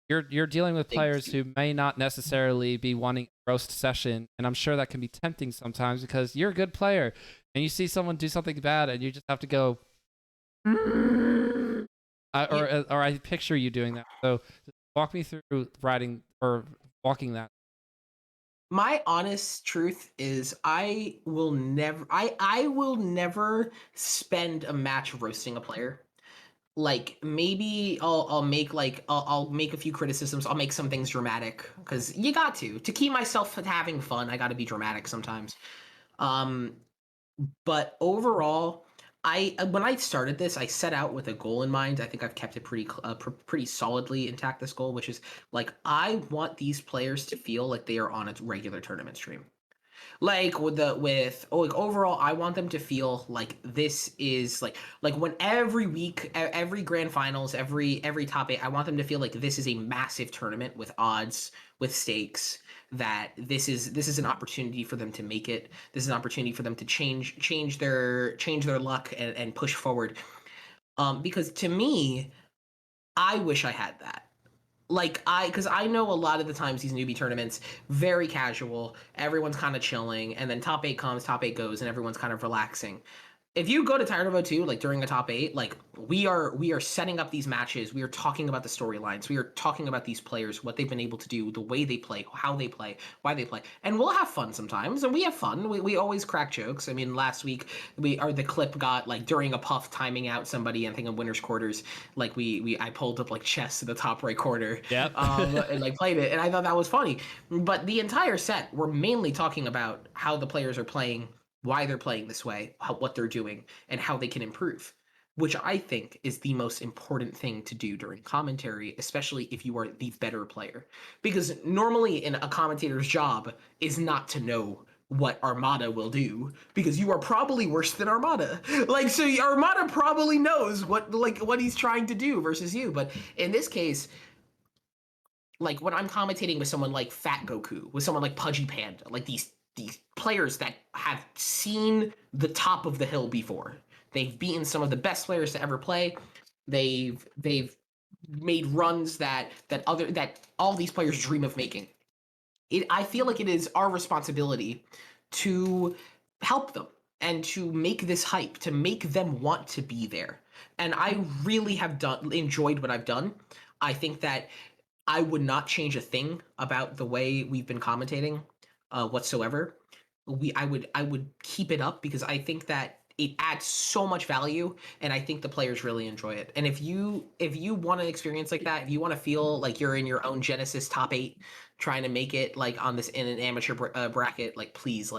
You're dealing with players who may not necessarily be wanting a roast session, and I'm sure that can be tempting sometimes because you're a good player and you see someone do something bad and you just have to go, or I picture you doing that. So walk me through writing or walking that. My honest truth is I will never spend a match roasting a player. Like maybe I'll make like I'll make a few criticisms. I'll make some things dramatic because you got to keep myself having fun. I got to be dramatic sometimes. Um, but overall, I when I started this, I set out with a goal in mind. I think I've kept it pretty solidly intact. This goal, which is like I want these players to feel like they are on a regular tournament stream. Like like overall, I want them to feel like this is like when every week, every grand finals, every top eight, I want them to feel like this is a massive tournament with odds, with stakes. That this is an opportunity for them to make it. This is an opportunity for them to change their luck and push forward. Because to me, I wish I had that. Like because I know a lot of the times these newbie tournaments very casual, everyone's kind of chilling, and then top eight comes, top eight goes, and everyone's kind of relaxing. If you go to Tired of 2 like during a top eight, like we are setting up these matches, we are talking about the storylines, we are talking about these players, what they've been able to do, the way they play, how they play, why they play, and we'll have fun sometimes, and we have fun. We always crack jokes. I mean, last week the clip got like during a puff timing out somebody, I think in winners quarters, like I pulled up like chess in the top right corner, Yep. and like played it, and I thought that was funny. But the entire set, we're mainly talking about how the players are playing, why they're playing this way, what they're doing, and how they can improve, which I think is the most important thing to do during commentary, especially if you are the better player. Because normally in a commentator's job is not to know what Armada will do, because you are probably worse than Armada. Like, so Armada probably knows what he's trying to do versus you. But in this case, like when I'm commentating with someone like Fat Goku, with someone like Pudgy Panda, like these players that have seen the top of the hill before. They've beaten some of the best players to ever play. They've made runs that all these players dream of making. I feel like it is our responsibility to help them and to make this hype, to make them want to be there. And I really have enjoyed what I've done. I think that I would not change a thing about the way we've been commentating whatsoever. I would keep it up because I think that it adds so much value, and I think the players really enjoy it. And if you want an experience like that, if you want to feel like you're in your own Genesis top eight, trying to make it like on this in an amateur bracket, like please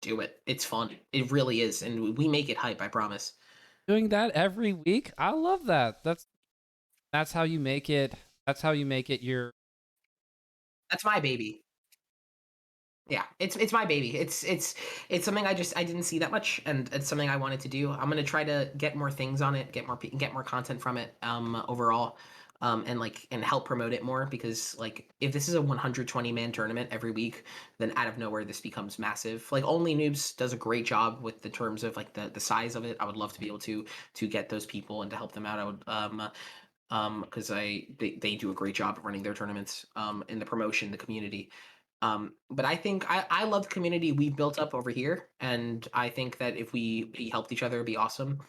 do it. It's fun. It really is, and we make it hype. I promise. Doing that every week, I love that. That's how you make it. That's how you make it your. That's my baby. Yeah, it's my baby. It's something I didn't see that much, and it's something I wanted to do. I'm gonna try to get more things on it, get more content from it, overall, and help promote it more, because like if this is a 120 man tournament every week, then out of nowhere this becomes massive. Like Only Noobs does a great job with the terms of like the size of it. I would love to be able to get those people and to help them out. I would because they do a great job of running their tournaments, in the promotion, the community. But I think I love the community we've built up over here, and I think that if we helped each other, it'd be awesome.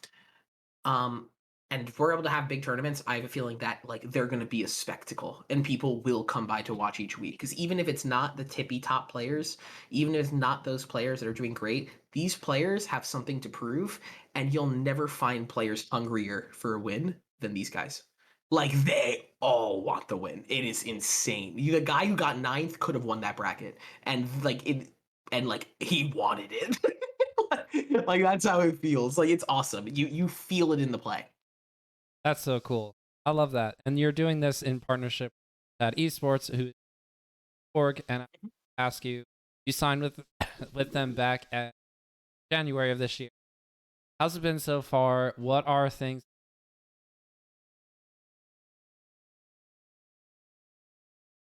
Um, and if we're able to have big tournaments, I have a feeling that like they're going to be a spectacle, and people will come by to watch each week. Because even if it's not the tippy top players, even if it's not those players that are doing great, these players have something to prove, and you'll never find players hungrier for a win than these guys. Like they all want the win. It is insane. The guy who got ninth could have won that bracket, and like he wanted it. Like that's how it feels. Like it's awesome. You feel it in the play. That's so cool. I love that. And you're doing this in partnership at Esports, who org, and I ask you, you signed with with them back at January of this year. How's it been so far? What are things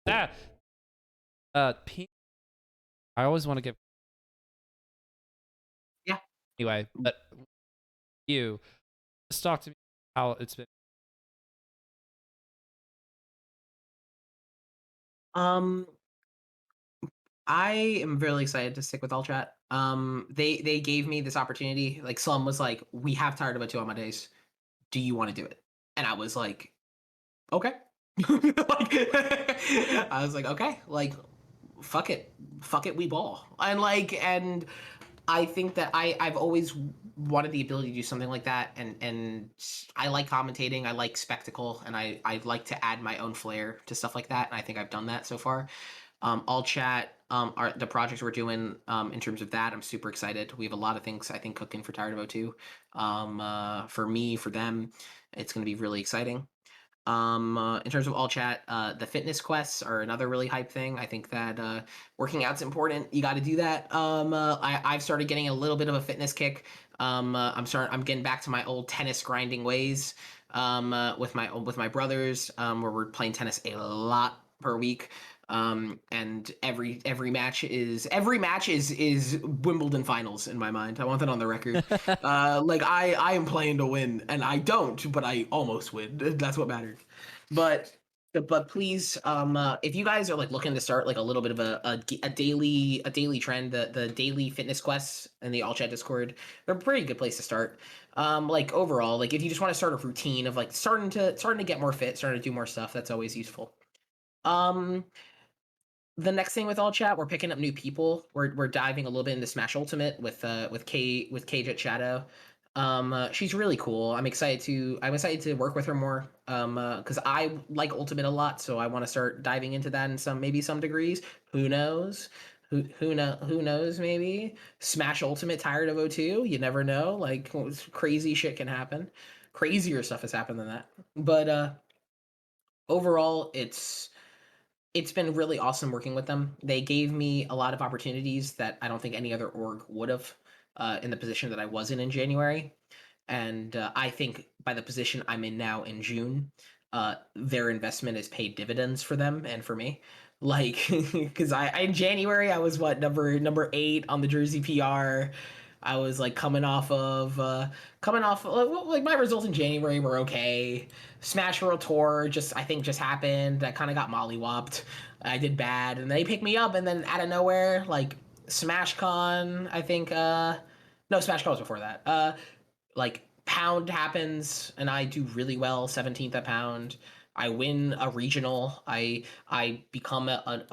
that P- I always want to give Yeah. anyway, but you just talk to me how it's been. Um, I am really excited to stick with All Chat. They gave me this opportunity. Like Slum was like, "We have Tired About 2 on my days. Do you want to do it?" And I was like, "Okay." Like, I was like, "Okay." Like, fuck it, fuck it, we ball. And I think that I've always wanted the ability to do something like that, and I like commentating. I like spectacle, and I like to add my own flair to stuff like that. And I think I've done that so far. All chat are the projects we're doing in terms of that. I'm super excited. We have a lot of things I think cooking for Tired of O2. For me, for them, it's going to be really exciting. In terms of all chat, the fitness quests are another really hype thing. I think that working out's important. You got to do that. I've started getting a little bit of a fitness kick. I'm getting back to my old tennis grinding ways. With my brothers, where we're playing tennis a lot per week. And every match is Wimbledon finals in my mind. I want that on the record. Like I am playing to win, and I don't, but I almost win. That's what matters. But but please, if you guys are like looking to start like a little bit of a daily trend, the daily fitness quests in the all chat Discord, they're a pretty good place to start. Like overall, like if you just want to start a routine of like starting to get more fit, starting to do more stuff, that's always useful. Um, the next thing with all chat, we're picking up new people. We're diving a little bit into Smash Ultimate with Cage Shadow. She's really cool. I'm excited to work with her more. Because I like Ultimate a lot, so I want to start diving into that in some degrees. Who knows? Who knows? Maybe Smash Ultimate tired of O2. You never know. Like crazy shit can happen. Crazier stuff has happened than that. But overall, it's been really awesome working with them. They gave me a lot of opportunities that I don't think any other org would have in the position that I was in January. And I think by the position I'm in now in June, their investment has paid dividends for them and for me. Like, because I in January I was what number 8 on the Jersey PR. I was like coming off like my results in January were okay. Smash World Tour just happened. I kind of got mollywopped. I did bad, and they picked me up, and then out of nowhere, like SmashCon, I think. No, SmashCon was before that. Like Pound happens, and I do really well, 17th at Pound. I win a regional. I become a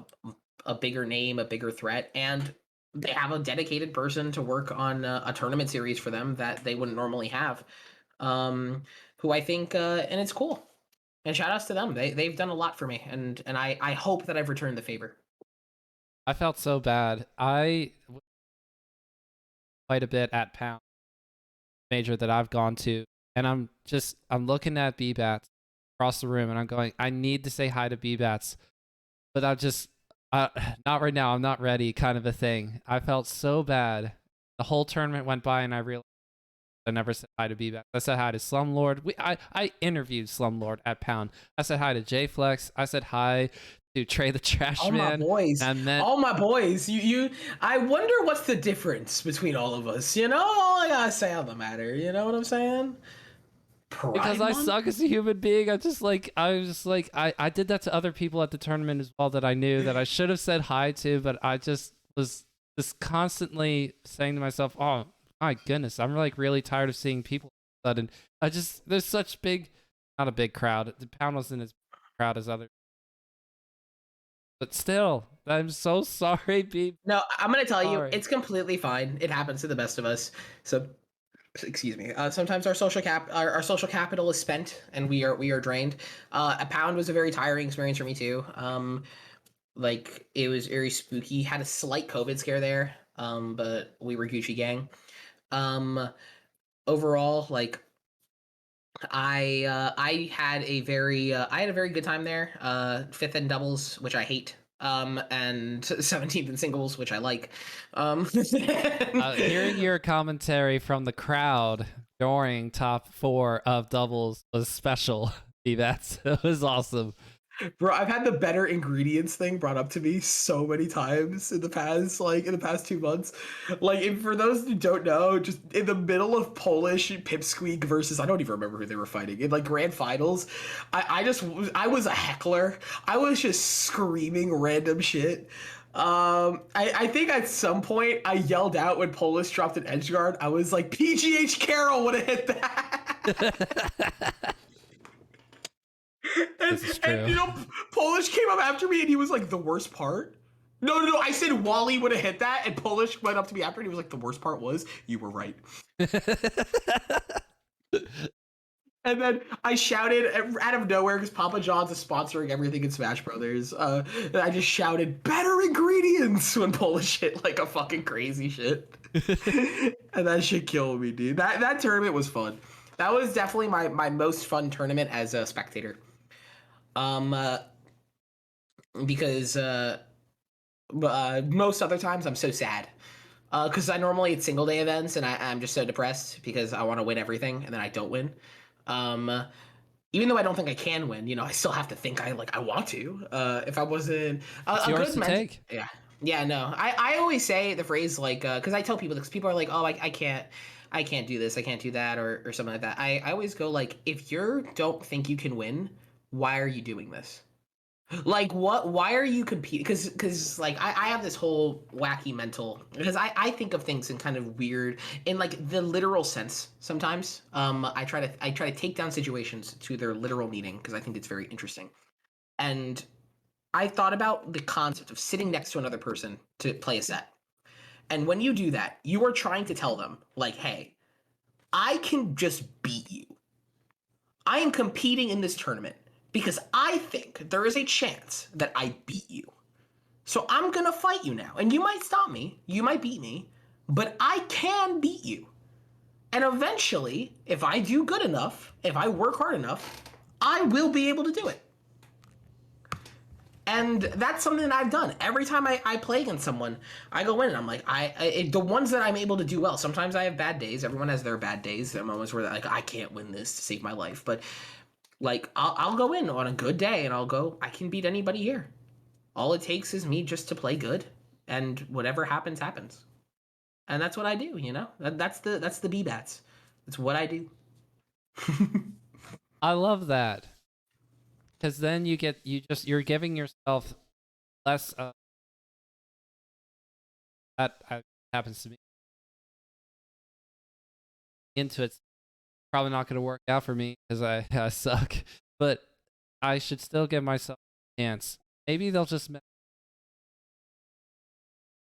bigger name, a bigger threat, and they have a dedicated person to work on a tournament series for them that they wouldn't normally have. Who I think, and it's cool. And shout outs to them. They've done a lot for me, and I hope that I've returned the favor. I felt so bad. I quite a bit at Pound major that I've gone to, and I'm looking at Bbatts across the room, and I'm going, I need to say hi to Bbatts, but I just not right now. I'm not ready, kind of a thing. I felt so bad. The whole tournament went by, and I realized I never said hi to Bbatts. I said hi to Slumlord. I interviewed Slumlord at Pound. I said hi to J Flex. I said hi to Trey the Trash All my Man. boys, And then all my boys. You. I wonder what's the difference between all of us. All I gotta say on the matter. You know what I'm saying? because Pride I Month. suck as a human being, I was just like I did that to other people at the tournament as well that I knew that I should have said hi to, but I just was just constantly saying to myself, "Oh my goodness, I'm like really tired of seeing people." All of a sudden, there's such big, not a big crowd. The pound wasn't as crowd as other, but still, I'm so sorry, be No, I'm gonna tell you, sorry. it's completely fine. It happens to the best of us. So, excuse me. Sometimes our social capital is spent, and we are drained. A pound was a very tiring experience for me too. Like it was very spooky. Had a slight COVID scare there. But we were Gucci gang. Um, overall, like I had a very good time there. Fifth in doubles, which I hate. and 17th in singles, which I like. Hearing your commentary from the crowd during top 4 of doubles was special. Bbatts. It was awesome. Bro, I've had the better ingredients thing brought up to me so many times in the past 2 months. Like, for those who don't know, just in the middle of Polish Pipsqueak versus, I don't even remember who they were fighting in, like, grand finals, I was a heckler. I was just screaming random shit. I think at some point I yelled out when Polish dropped an edge guard. I was like, PGH Carroll would have hit that. This is true. And Polish came up after me and he was like, the worst part? No. I said Wally would have hit that, and Polish went up to me after and he was like, the worst part was you were right. And then I shouted out of nowhere, because Papa John's is sponsoring everything in Smash Brothers. I just shouted better ingredients when Polish hit like a fucking crazy shit. And that shit killed me, dude. That tournament was fun. That was definitely my most fun tournament as a spectator. Because most other times I'm so sad. Because I normally it's single day events and I'm just so depressed because I want to win everything and then I don't win. Even though I don't think I can win, I still have to think I want to. If I wasn't it's yours to take. Yeah, no. I always say the phrase like because I tell people, because people are like, oh, I can't do this, I can't do that, or something like that. I always go like, if you don't think you can win, why are you doing this? Like, why are you competing? Because like I have this whole wacky mental, because I think of things in kind of weird, in like the literal sense sometimes. I try to take down situations to their literal meaning because I think it's very interesting. And I thought about the concept of sitting next to another person to play a set. And when you do that, you are trying to tell them like, hey, I can just beat you. I am competing in this tournament because I think there is a chance that I beat you. So I'm going to fight you now. And you might stop me, you might beat me, but I can beat you. And eventually, if I do good enough, if I work hard enough, I will be able to do it. And that's something that I've done. Every time I play against someone, I go in and I'm like, the ones that I'm able to do well, sometimes I have bad days. Everyone has their bad days. There are moments where like, I can't win this to save my life. But like, I'll go in on a good day and I'll go, I can beat anybody here. All it takes is me just to play good, and whatever happens, happens. And that's what I do, That's the Bbatts. That's what I do. I love that. Because then you're giving yourself less that happens to me. Into it's probably not going to work out for me because I suck, but I should still give myself a chance. Maybe they'll just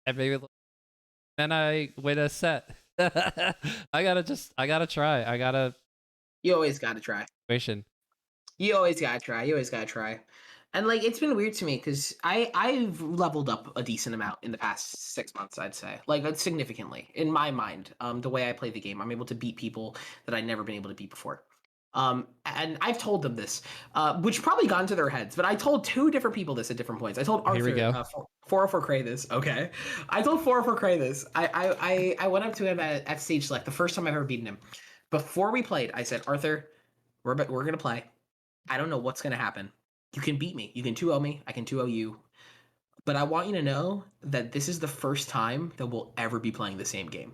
and maybe then I win a set. I gotta try. You always gotta try. Situation. You always gotta try. And like, it's been weird to me because I've leveled up a decent amount in the past 6 months, I'd say, like significantly in my mind. The way I play the game, I'm able to beat people that I'd never been able to beat before. And I've told them this, which probably got into their heads, but I told 2 different people this at different points. I told Arthur, 404 Cray this. Okay. I told 404 Cray this. I went up to him at stage select, the first time I've ever beaten him. Before we played, I said, Arthur, we're going to play. I don't know what's going to happen. You can beat me. You can 2-0 me. I can 2-0 you. But I want you to know that this is the first time that we'll ever be playing the same game.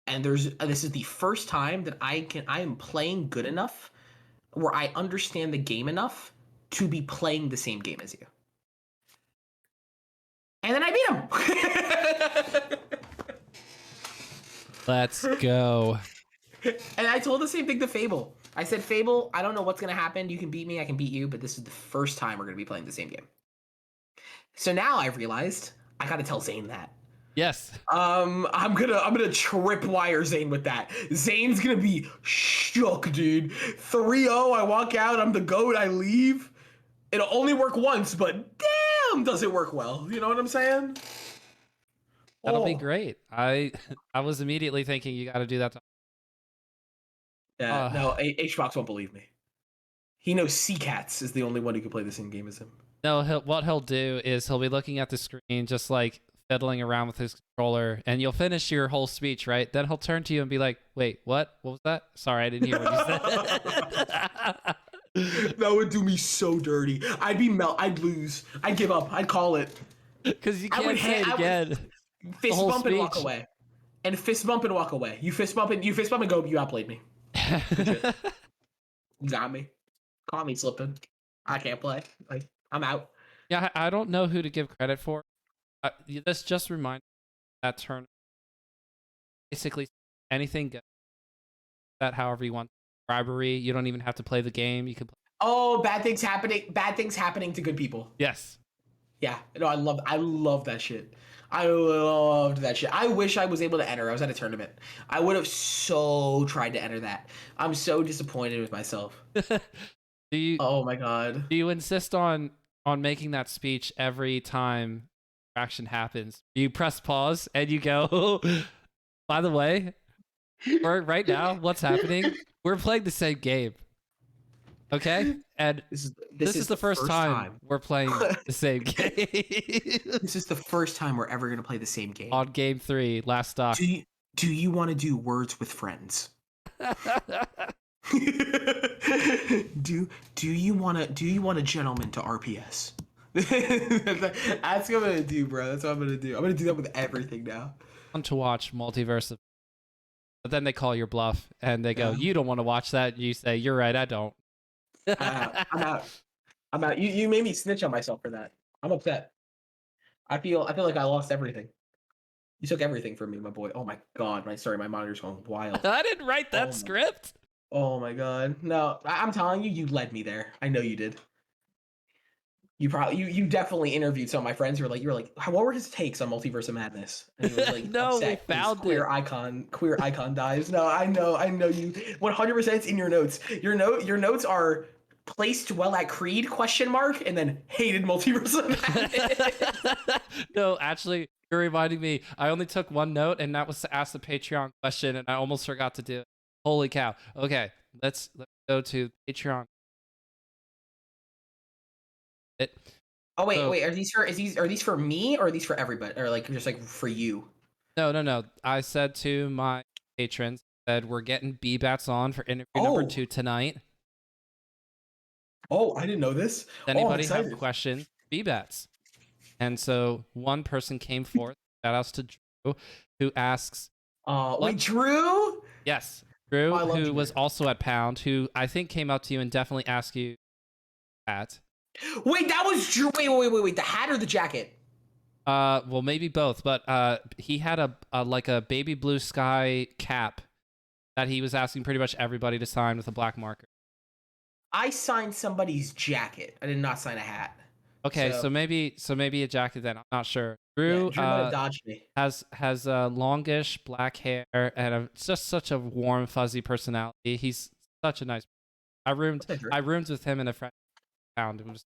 And this is the first time that I am playing good enough where I understand the game enough to be playing the same game as you. And then I beat him. Let's go. And I told the same thing to Fable. I said, Fable, I don't know what's going to happen. You can beat me. I can beat you. But this is the first time we're going to be playing the same game. So now I've realized I got to tell Zane that. Yes. I'm gonna tripwire Zane with that. Zane's gonna be shook, dude. 3-0, I walk out, I'm the GOAT, I leave. It'll only work once, but damn, does it work well? You know what I'm saying? That'll be great. I was immediately thinking you got to do that. No, HBox won't believe me. He knows Cats is the only one who can play the same game as him. No, what he'll do is he'll be looking at the screen, just like fiddling around with his controller, and you'll finish your whole speech, right? Then he'll turn to you and be like, "Wait, what? What was that? Sorry, I didn't hear what you said." That would do me so dirty. I'd lose. I'd give up. I'd call it. Because you I would can't say it I would again. The fist whole bump and walk speech. away. And fist bump and walk away. You fist bump and go, you outplayed me. Good shit. You got me. Caught me slipping. I can't play. Like, I'm out. Yeah, I don't know who to give credit for. This just reminds me of that turn. Basically, anything good. That however you want. Bribery. You don't even have to play the game. You can play. Oh, bad things happening. Bad things happening to good people. Yes. Yeah. No, I love that shit. I loved that shit. I wish I was able to enter. I was at a tournament. I would have so tried to enter that. I'm so disappointed with myself. do you Oh my god. do you insist on making that speech every time action happens? You press pause and you go, by the way, right now, what's happening? We're playing the same game. Okay? And this is the first time we're playing the same game. This is the first time we're ever gonna play the same game. On game 3, last stock. Do you want to do words with friends? do you want a gentleman to RPS? That's what I'm gonna do, bro. That's what I'm gonna do. I'm gonna do that with everything now. Want to watch Multiverse of, but then they call your bluff and they go, "You don't want to watch that." You say, "You're right, I don't." I'm out. I'm out. You made me snitch on myself for that. I'm upset. I feel like I lost everything. You took everything from me, my boy. Oh my god, my monitor's going wild. I didn't write that script. Oh my god. No, I'm telling you, you led me there. I know you did. You definitely interviewed some of my friends who were like, what were his takes on Multiverse of Madness? And he was like, no, we upset 'cause found queer icon dies. No, I know you 100% it's in your notes. Your notes are placed well at Creed ? And then hated Multiverse of Madness. No, actually, you're reminding me. I only took one note, and that was to ask the Patreon question, and I almost forgot to do it. Holy cow. Okay, let's go to Patreon. Oh wait, are these for me or are these for everybody, or like just like for you? No. I said to my patrons that we're getting Bbatts on for interview number 2 tonight. Oh, I didn't know this. Anybody have questions? Bbatts. And so one person came forth. Shout outs to Drew, who asks. Wait, Drew? Yes, Drew, who Drew. was also at Pound, who I think came up to you and definitely asked you that. Wait, that was Drew. Wait. The hat or the jacket? Well, maybe both, but he had a like a baby blue sky cap that he was asking pretty much everybody to sign with a black marker. I signed somebody's jacket. I did not sign a hat. Okay, so maybe a jacket then. I'm not sure. Drew, Drew might have dodged me. has longish black hair and just such a warm, fuzzy personality. He's such a nice. I roomed with him in a friend Pound. Let's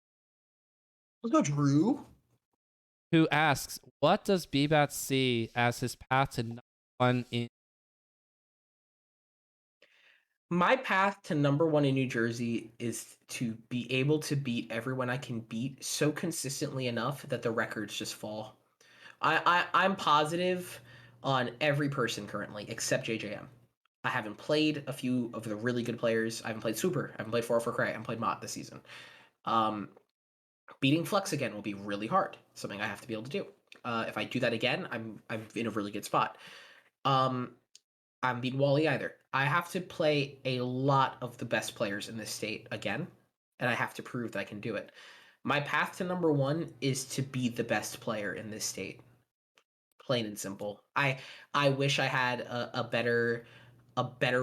go, Drew. Who asks, what does Bbatts see as his path to number 1 in? My path to number 1 in New Jersey is to be able to beat everyone I can beat so consistently enough that the records just fall. I'm positive on every person currently except JJM. I haven't played a few of the really good players. I haven't played Super. I haven't played 404 Cray. I haven't played Mott this season. Beating Flex again will be really hard. Something I have to be able to do. If I do that again, I'm in a really good spot. I'm beating Wally either. I have to play a lot of the best players in this state again, and I have to prove that I can do it. My path to number 1 is to be the best player in this state. Plain and simple. I wish I had a better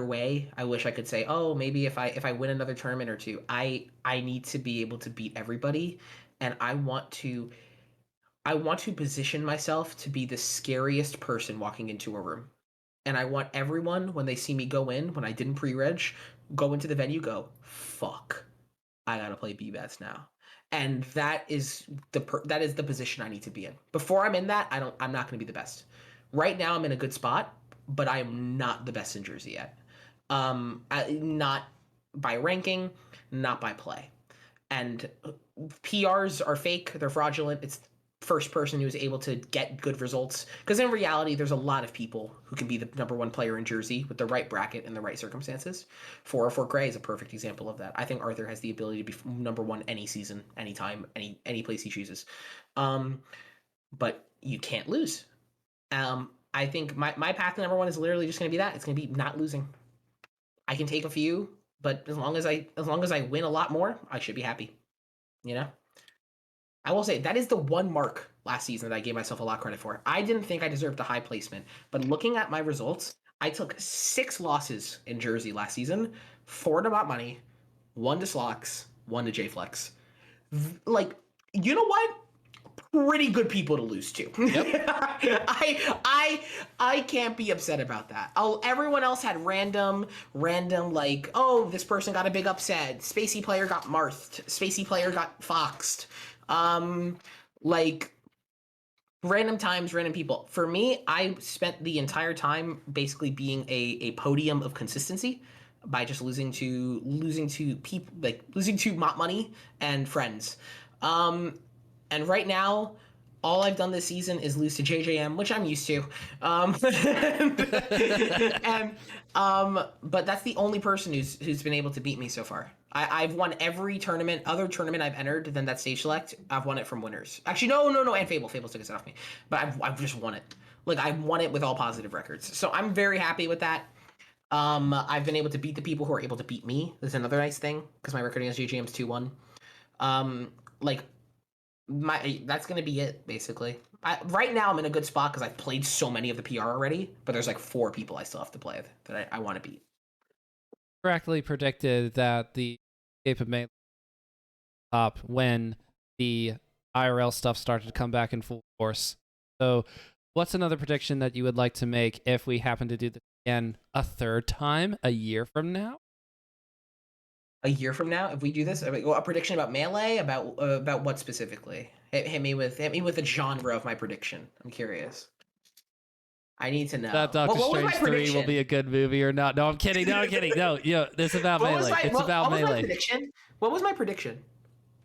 way. I wish I could say, oh, maybe if I win another tournament or two. I need to be able to beat everybody, and I want to position myself to be the scariest person walking into a room. And I want everyone, when they see me go in, when I didn't pre-reg, go into the venue, go, fuck, I gotta play Bbatts now. And that is the position I need to be in. Before I'm in that, I'm not gonna be the best. Right now I'm in a good spot, but I am not the best in Jersey yet. Not by ranking, not by play. and PRs are fake, they're fraudulent. It's first person who's able to get good results, because in reality there's a lot of people who can be the number one player in Jersey with the right bracket and the right circumstances. 404 Gray is a perfect example of that. I think Arthur has the ability to be number one any season, anytime, any place he chooses. But you can't lose. I think my path to number one is literally just going to be that. It's going to be not losing. I can take a few, but as long as I win a lot more, I should be happy. You know? I will say that is the one mark last season that I gave myself a lot of credit for. I didn't think I deserved a high placement, but looking at my results, I took 6 losses in Jersey last season, 4 to Bot Money, 1 to Slocks, 1 to JFlex. Like, you know what? Pretty good people to lose to. Yep. I can't be upset about that. Oh, everyone else had random like, oh, this person got a big upset. Spacey player got marthed. Spacey player got foxed. Like random times, random people. For me, I spent the entire time basically being a podium of consistency by just losing to people, like losing to Mott Money and friends. And right now, all I've done this season is lose to JJM, which I'm used to. But that's the only person who's been able to beat me so far. I've won every other tournament I've entered than that stage select. I've won it from winners. Actually, no, and Fable took it off me. But I've just won it. Like I won it with all positive records. So I'm very happy with that. I've been able to beat the people who are able to beat me. That's another nice thing because my record against JJM's 2-1. Like that's gonna be it basically. Right now I'm in a good spot because I've played so many of the PR already, but there's like 4 people I still have to play with that I want to beat. Correctly predicted that the Escape of Melee top when the IRL stuff started to come back in full force. So, what's another prediction that you would like to make if we happen to do this again a third time a year from now? A year from now, if we do this, a prediction about Melee, about what specifically? Hit me with a genre of my prediction. I'm curious. I need to know. That Doctor What was Strange my 3 prediction? will be a good movie or not. No, I'm kidding. No, I'm kidding. No, this is about Melee. It's about What was my Melee. prediction? What was my prediction?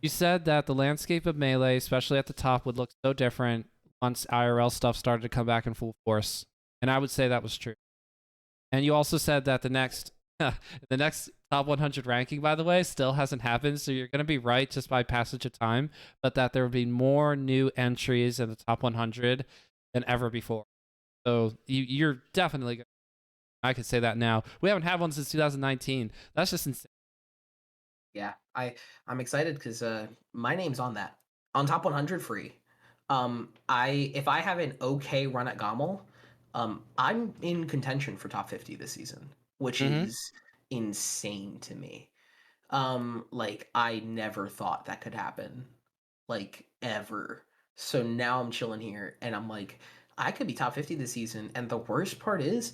You said that the landscape of Melee, especially at the top, would look so different once IRL stuff started to come back in full force. And I would say that was true. And you also said that the next top 100 ranking, by the way, still hasn't happened. So you're going to be right just by passage of time, but that there will be more new entries in the top 100 than ever before. So you're definitely good. I could say that now. We haven't had one since 2019. That's just insane. Yeah, I'm excited because my name's on that, on top 100 free. If I have an okay run at Gommel, I'm in contention for top 50 this season, which is insane to me. Like I never thought that could happen, like ever. So now I'm chilling here and I'm like, I could be top 50 this season. And the worst part is,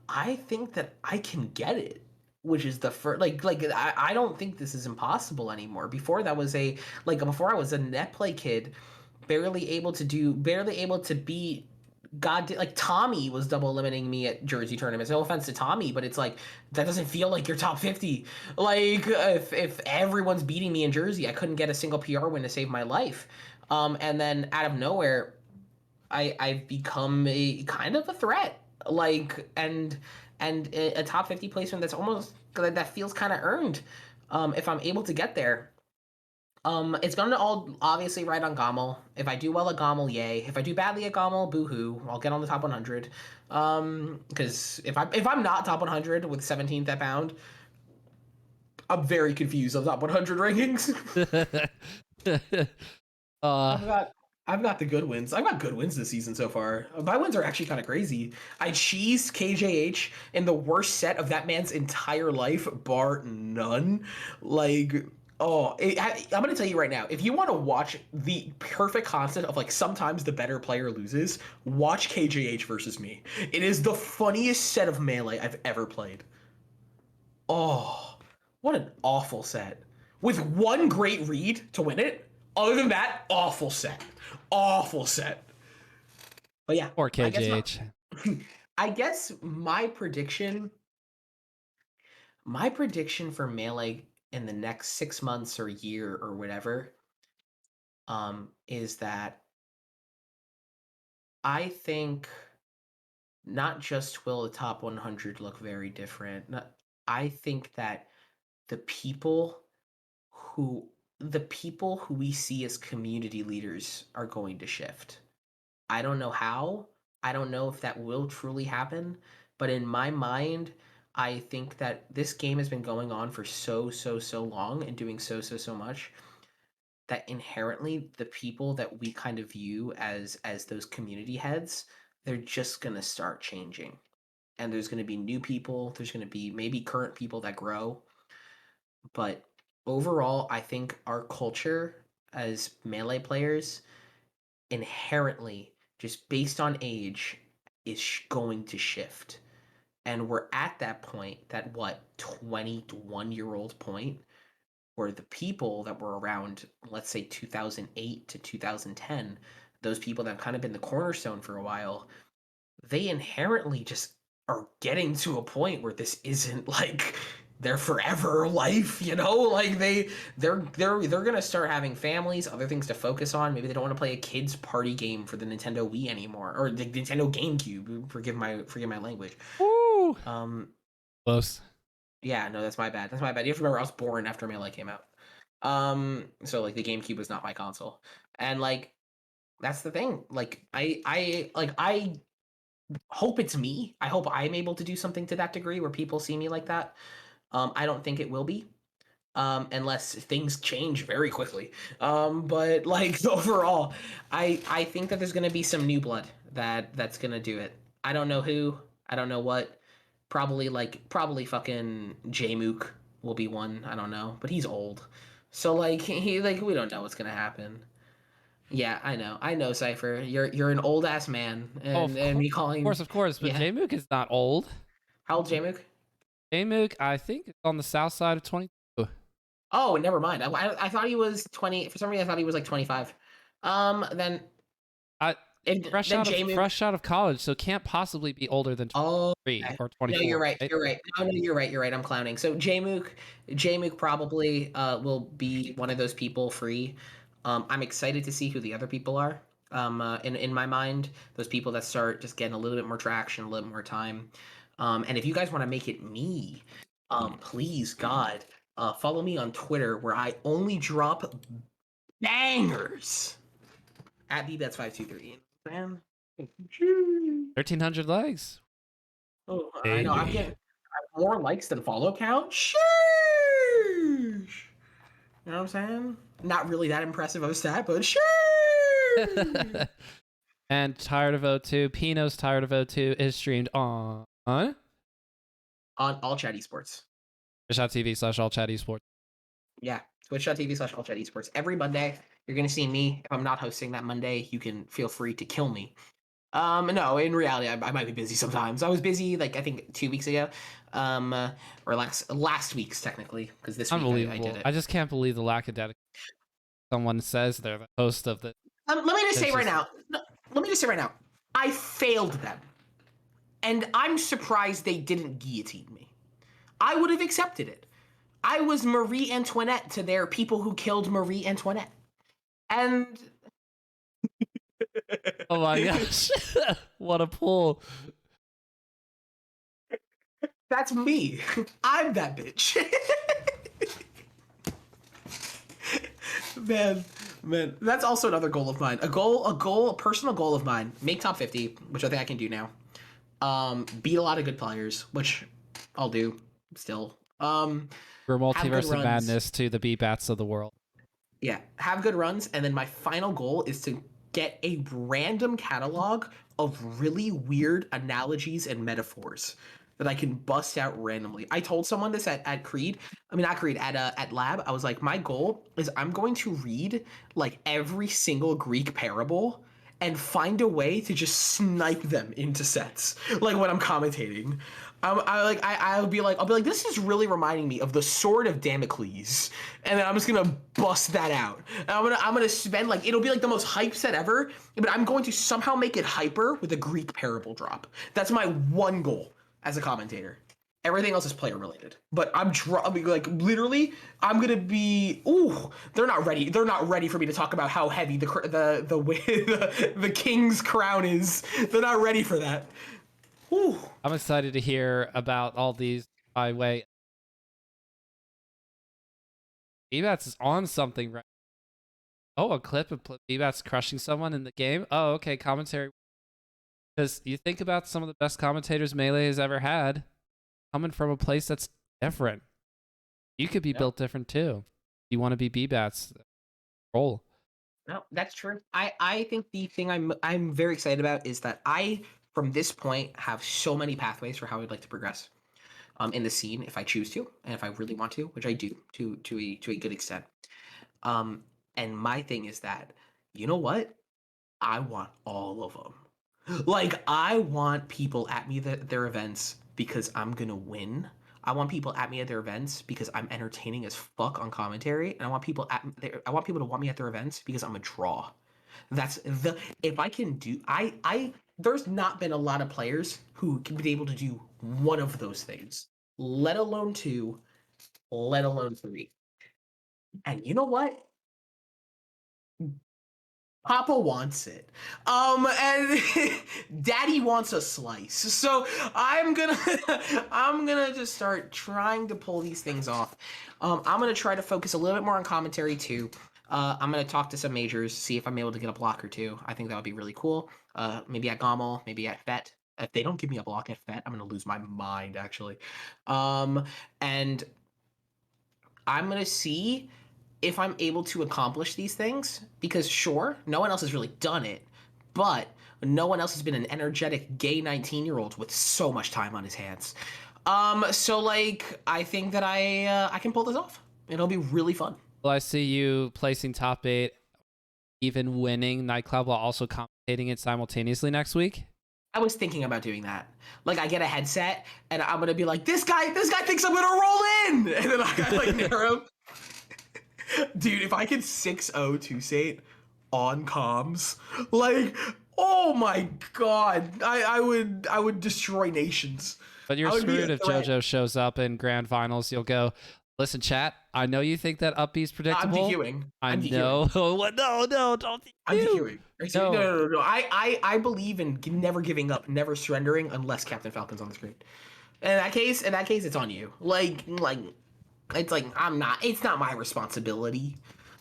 I think that I can get it, which is the first, I don't think this is impossible anymore. Before that was before I was a net play kid, barely able to beat God, like Tommy was double eliminating me at Jersey tournaments. No offense to Tommy, but it's like that doesn't feel like you're top 50. Like if everyone's beating me in Jersey, I couldn't get a single PR win to save my life. And then out of nowhere, I've become a kind of a threat. Like and a top 50 placement that's almost that feels kind of earned. If I'm able to get there. It's gonna all obviously ride on Gommel. If I do well at Gommel, yay. If I do badly at Gommel, boo-hoo. I'll get on the top 100. Because if I'm not top 100 with 17th at Bound, I'm very confused on top 100 rankings. I've got the good wins. I've got good wins this season so far. My wins are actually kind of crazy. I cheesed KJH in the worst set of that man's entire life, bar none. Like. I'm going to tell you right now, if you want to watch the perfect constant of like sometimes the better player loses, watch KJH versus me. It is the funniest set of Melee I've ever played. Oh, what an awful set. With one great read to win it. Other than that, awful set. Awful set. But yeah. Or KJH. I guess my prediction for Melee in the next 6 months or year or whatever, is that I think not just will the top 100 look very different. I think that the people who the people who we see as community leaders are going to shift. I don't know how. I don't know if that will truly happen, but in my mind, I think that this game has been going on for so long and doing so much that inherently the people that we kind of view as those community heads, they're just going to start changing. And there's going to be new people, there's going to be maybe current people that grow, but overall, I think our culture as melee players inherently, just based on age, is going to shift. And we're at that point, that what, 21-year-old point, where the people that were around, let's say 2008 to 2010, those people that have kind of been the cornerstone for a while, they inherently just are getting to a point where this isn't like their forever life, like they're gonna start having families, other things to focus on. Maybe they don't want to play a kids party game for the Nintendo Wii anymore, or the Nintendo GameCube. Forgive my language. Woo! um Close. yeah, no, that's my bad, you have to remember I was born after Melee came out. So like the GameCube was not my console, and like that's the thing. Like I hope it's me. I hope I'm able to do something to that degree where people see me like that. I don't think it will be, unless things change very quickly. But like overall, I think that there's gonna be some new blood that's gonna do it. I don't know who. I don't know what. Probably fucking Jmook will be one. I don't know, but he's old, so like he like we don't know what's gonna happen. Yeah, I know, Cypher. You're an old ass man, Oh, and me calling. of course. But Yeah, Jmook is not old. how old Jmook? Jmook, I think, is on the south side of 22. Oh, never mind. I thought he was 20. For some reason, I thought he was like 25. Then I if then Jmook. fresh out of college, so can't possibly be older than Oh, 23 okay. or No, 24. you're right. Right? You're right. No, you're right. You're right. I'm clowning. So Jmook probably will be one of those people free. I'm excited to see who the other people are. In my mind, those people that start just getting a little bit more traction, a little more time. And if you guys want to make it me, please God, follow me on Twitter where I only drop bangers at Bbatts523. Man. 1,300 legs. Oh, I know. I'm Hey. getting more likes than follow count. Sheesh. You know what I'm saying? Not really that impressive of a stat, but sheesh. And Tired of O2, Pino's Tired of O2 is streamed on On All Chat Esports. twitch.tv/allchatesports. Yeah, twitch.tv/allchat esports. Every Monday, you're going to see me. If I'm not hosting that Monday, you can feel free to kill me. No, in reality, I might be busy sometimes. I was busy, like, I think 2 weeks ago. Or last week's, technically, because this week I did Unbelievable. it. I just can't believe the lack of dedication. Someone says they're the host of the. Let me just say It's right just- now. Let me just say right now. I failed them. And I'm surprised they didn't guillotine me. I would have accepted it. I was Marie Antoinette to their people who killed Marie Antoinette. And Oh my gosh. What a pull. that's me. I'm that bitch. Man, that's also another goal of mine. A personal goal of mine. Make top 50, which I think I can do now. Beat a lot of good players, which I'll do still. We're Multiverse of Madness to the Bbatts of the world. Yeah, have good runs, and then my final goal is to get a random catalog of really weird analogies and metaphors that I can bust out randomly. I told someone this at Creed. I mean, not Creed, at Lab. I was like, my goal is I'm going to read like every single Greek parable and find a way to just snipe them into sets, like when I'm commentating. I'll be like, this is really reminding me of the Sword of Damocles, and then I'm just gonna bust that out. And I'm gonna spend like it'll be like the most hype set ever, but I'm going to somehow make it hyper with a Greek parable drop. That's my one goal as a commentator, Everything else is player related. But I'm like literally, I'm gonna be. Ooh, they're not ready. They're not ready for me to talk about how heavy the king's crown is. They're not ready for that. Ooh. I'm excited to hear about all these. By the way, Bbatts is on something right. Oh, a clip of Bbatts crushing someone in the game. Oh, okay, commentary. Because you think about some of the best commentators Melee has ever had, coming from a place that's different. You could be built different too. You want to be Bbatts. Roll. No, that's true. I think the thing I'm very excited about is that I from this point have so many pathways for how I'd like to progress in the scene if I choose to and if I really want to, which I do to a good extent. Um and my thing is that you know what? I want all of them. Like I want people at me at their events because I'm going to win. I want people at me at their events because I'm entertaining as fuck on commentary, and I want people to want me at their events because I'm a draw. That's the if I can do I there's not been a lot of players who can be able to do one of those things, let alone two, let alone three. And you know what? Papa wants it. And Daddy wants a slice. So I'm gonna I'm gonna just start trying to pull these things off. I'm gonna try to focus a little bit more on commentary too. I'm gonna talk to some majors, see if I'm able to get a block or two. I think that would be really cool. Maybe at Gommel, maybe at FET. If they don't give me a block at FET, I'm gonna lose my mind actually. And I'm gonna see if I'm able to accomplish these things because sure, no one else has really done it, but no one else has been an energetic gay 19-year-old with so much time on his hands. So like I think that I can pull this off. It'll be really fun. Well, I see you placing top 8, even winning Nightclub while also commentating it simultaneously next week. I was thinking about doing that. Like I get a headset and I'm gonna be like, this guy thinks I'm gonna roll in, and then I like narrow him. Dude, if I could 6-0 Tusate on comms, like, oh my god, I would destroy nations. But you're screwed if JoJo shows up in grand finals. You'll go, listen, chat. I know you think that up B's predictable. I'm DQing. I know. What? No, don't DQ. I'm DQing. No. I believe in never giving up, never surrendering unless Captain Falcon's on the screen. In that case, it's on you. Like. It's like it's not my responsibility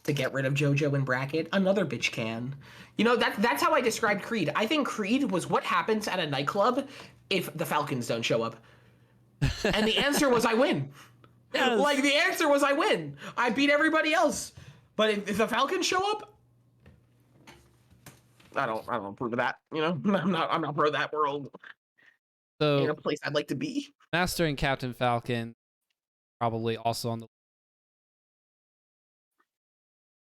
to get rid of JoJo in bracket. Another bitch can. You know, that's how I described Creed. I think Creed was what happens at a nightclub if the Falcons don't show up. And the answer was I win. Yes. Like the answer was I win. I beat everybody else. But if the Falcons show up, I don't approve of that. You know, I'm not pro that world. So in a place I'd like to be. Mastering Captain Falcon. Probably also on the.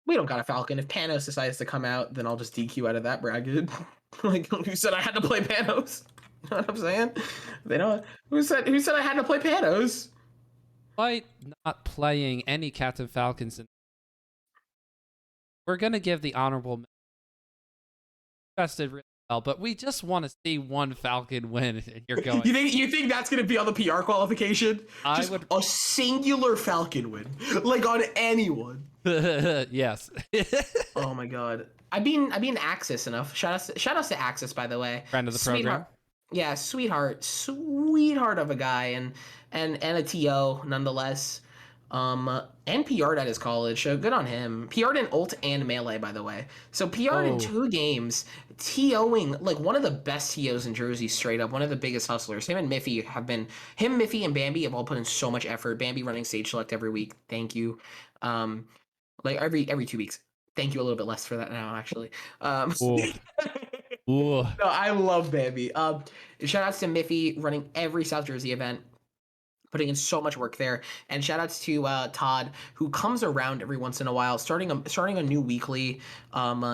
We don't got a Falcon. If Panos decides to come out, then I'll just DQ out of that bracket. Like who said I had to play Panos? You know what I'm saying? They don't. Who said I had to play Panos? Despite not playing any Captain Falcons, we're gonna give the honorable. Bested really well, but we just want to see one Falcon win. And you're going. You think that's gonna be on the PR qualification? I would a singular Falcon win, like on anyone. Yes. Oh my god. I've been Axis enough. Shout outs to Axis, by the way. Friend of the program. Yeah, sweetheart of a guy and a TO nonetheless. And PR'd at his college, so good on him. PR'd in ult and melee, by the way. So PR'd in 2 games, TOing like one of the best TOs in Jersey, straight up, one of the biggest hustlers. Him, Miffy, and Bambi have all put in so much effort. Bambi running stage select every week. Thank you. Like every 2 weeks. Thank you a little bit less for that now, actually. Ooh. No, I love Bambi. Shout outs to Miffy running every South Jersey event, putting in so much work there, and shout outs to Todd, who comes around every once in a while, starting a new weekly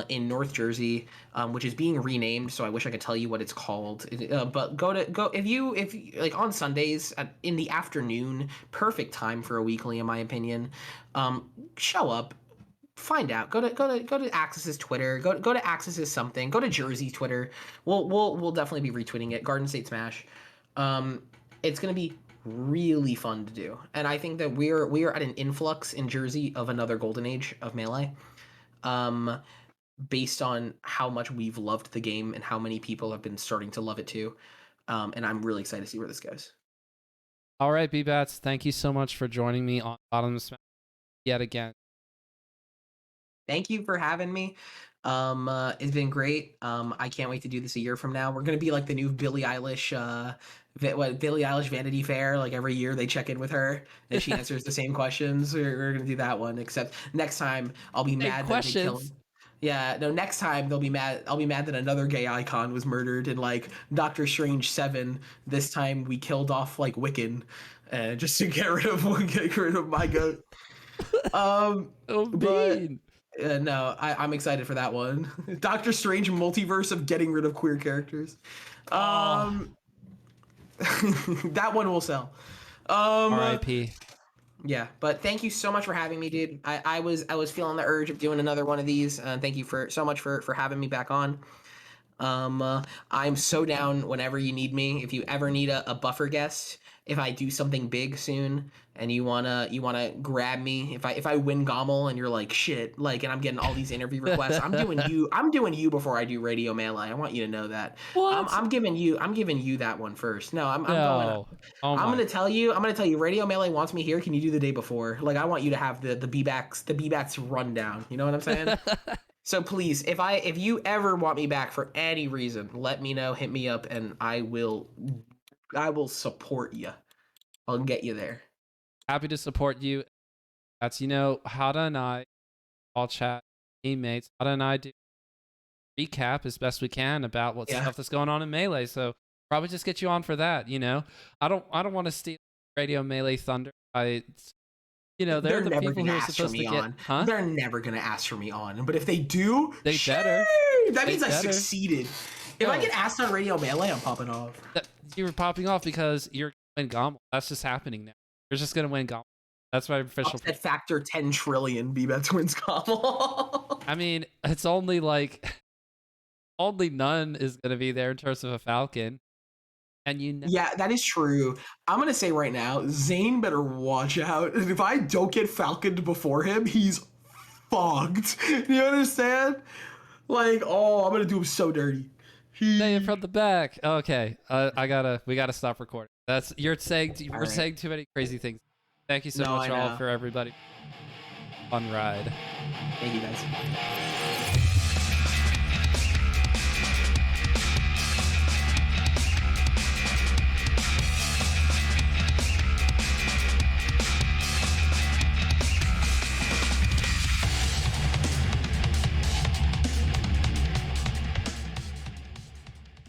in North Jersey, which is being renamed. So I wish I could tell you what it's called, but go if you like on Sundays in the afternoon, perfect time for a weekly in my opinion. Show up. Find out. Go to Axis's Twitter. Go to Axis's something. Go to Jersey Twitter. We'll definitely be retweeting it. Garden State Smash. It's gonna be really fun to do. And I think that we are at an influx in Jersey of another golden age of Melee. Um, Based on how much we've loved the game and how many people have been starting to love it too. And I'm really excited to see where this goes. All right, Bbatts, thank you so much for joining me on Bottom of Smash yet again. Thank you for having me. It's been great. I can't wait to do this a year from now. We're gonna be like the new Billie Eilish, Billie Eilish Vanity Fair. Like every year they check in with her and she answers the same questions. We're gonna do that one. Except next time I'll be mad that they kill Questions. him. Yeah, no. Next time they'll be mad. I'll be mad that another gay icon was murdered in like Doctor Strange 7. This time we killed off like Wiccan, just to get rid of my goat. Oh, But Bean. no, I'm excited for that one. Doctor Strange multiverse of getting rid of queer characters. Oh, That one will sell. Um, R.I.P. yeah, but thank you so much for having me, dude. I was feeling the urge of doing another one of these. Thank you for so much for having me back on. I'm so down whenever you need me. If you ever need a buffer guest, if I do something big soon and you wanna grab me, if I win Gommel and you're like shit, like, and I'm getting all these interview requests, I'm doing you before I do Radio Melee. I want you to know that. What? I'm giving you that one first. No, I'm going. No. Oh I'm my. gonna tell you. I'm gonna tell you. Radio Melee wants me here. Can you do the day before? Like, I want you to have the Bbatts rundown. You know what I'm saying? So please, if you ever want me back for any reason, let me know. Hit me up, and I will support you. I'll get you there. Happy to support you. That's, Hada and I all chat, teammates. Hada and I do recap as best we can about what Yeah, stuff that's going on in Melee. So probably just get you on for that. I don't want to steal Radio Melee thunder. They're they're the never people gonna who are ask for supposed to me get, on. huh? They're never gonna ask for me on. But if they do, They better. that They means I better. succeeded. If I No, get asked on Radio Melee, I'm popping off. that, you were popping off because you're going to win Gommel. That's just happening now. You're just going to win Gommel. That's my official. Upset factor 10 trillion. Bbatts wins Gommel. I mean, it's only like only none is going to be there in terms of a Falcon, and Yeah, that is true. I'm gonna say right now, Zane better watch out. If I don't get Falconed before him, he's fucked. You understand? Like, oh, I'm gonna do him so dirty. say it He. from the back. Okay, we gotta stop recording. All We're right. saying too many crazy things. Thank you so No, much, I all, know. for everybody. Fun ride. Thank you guys.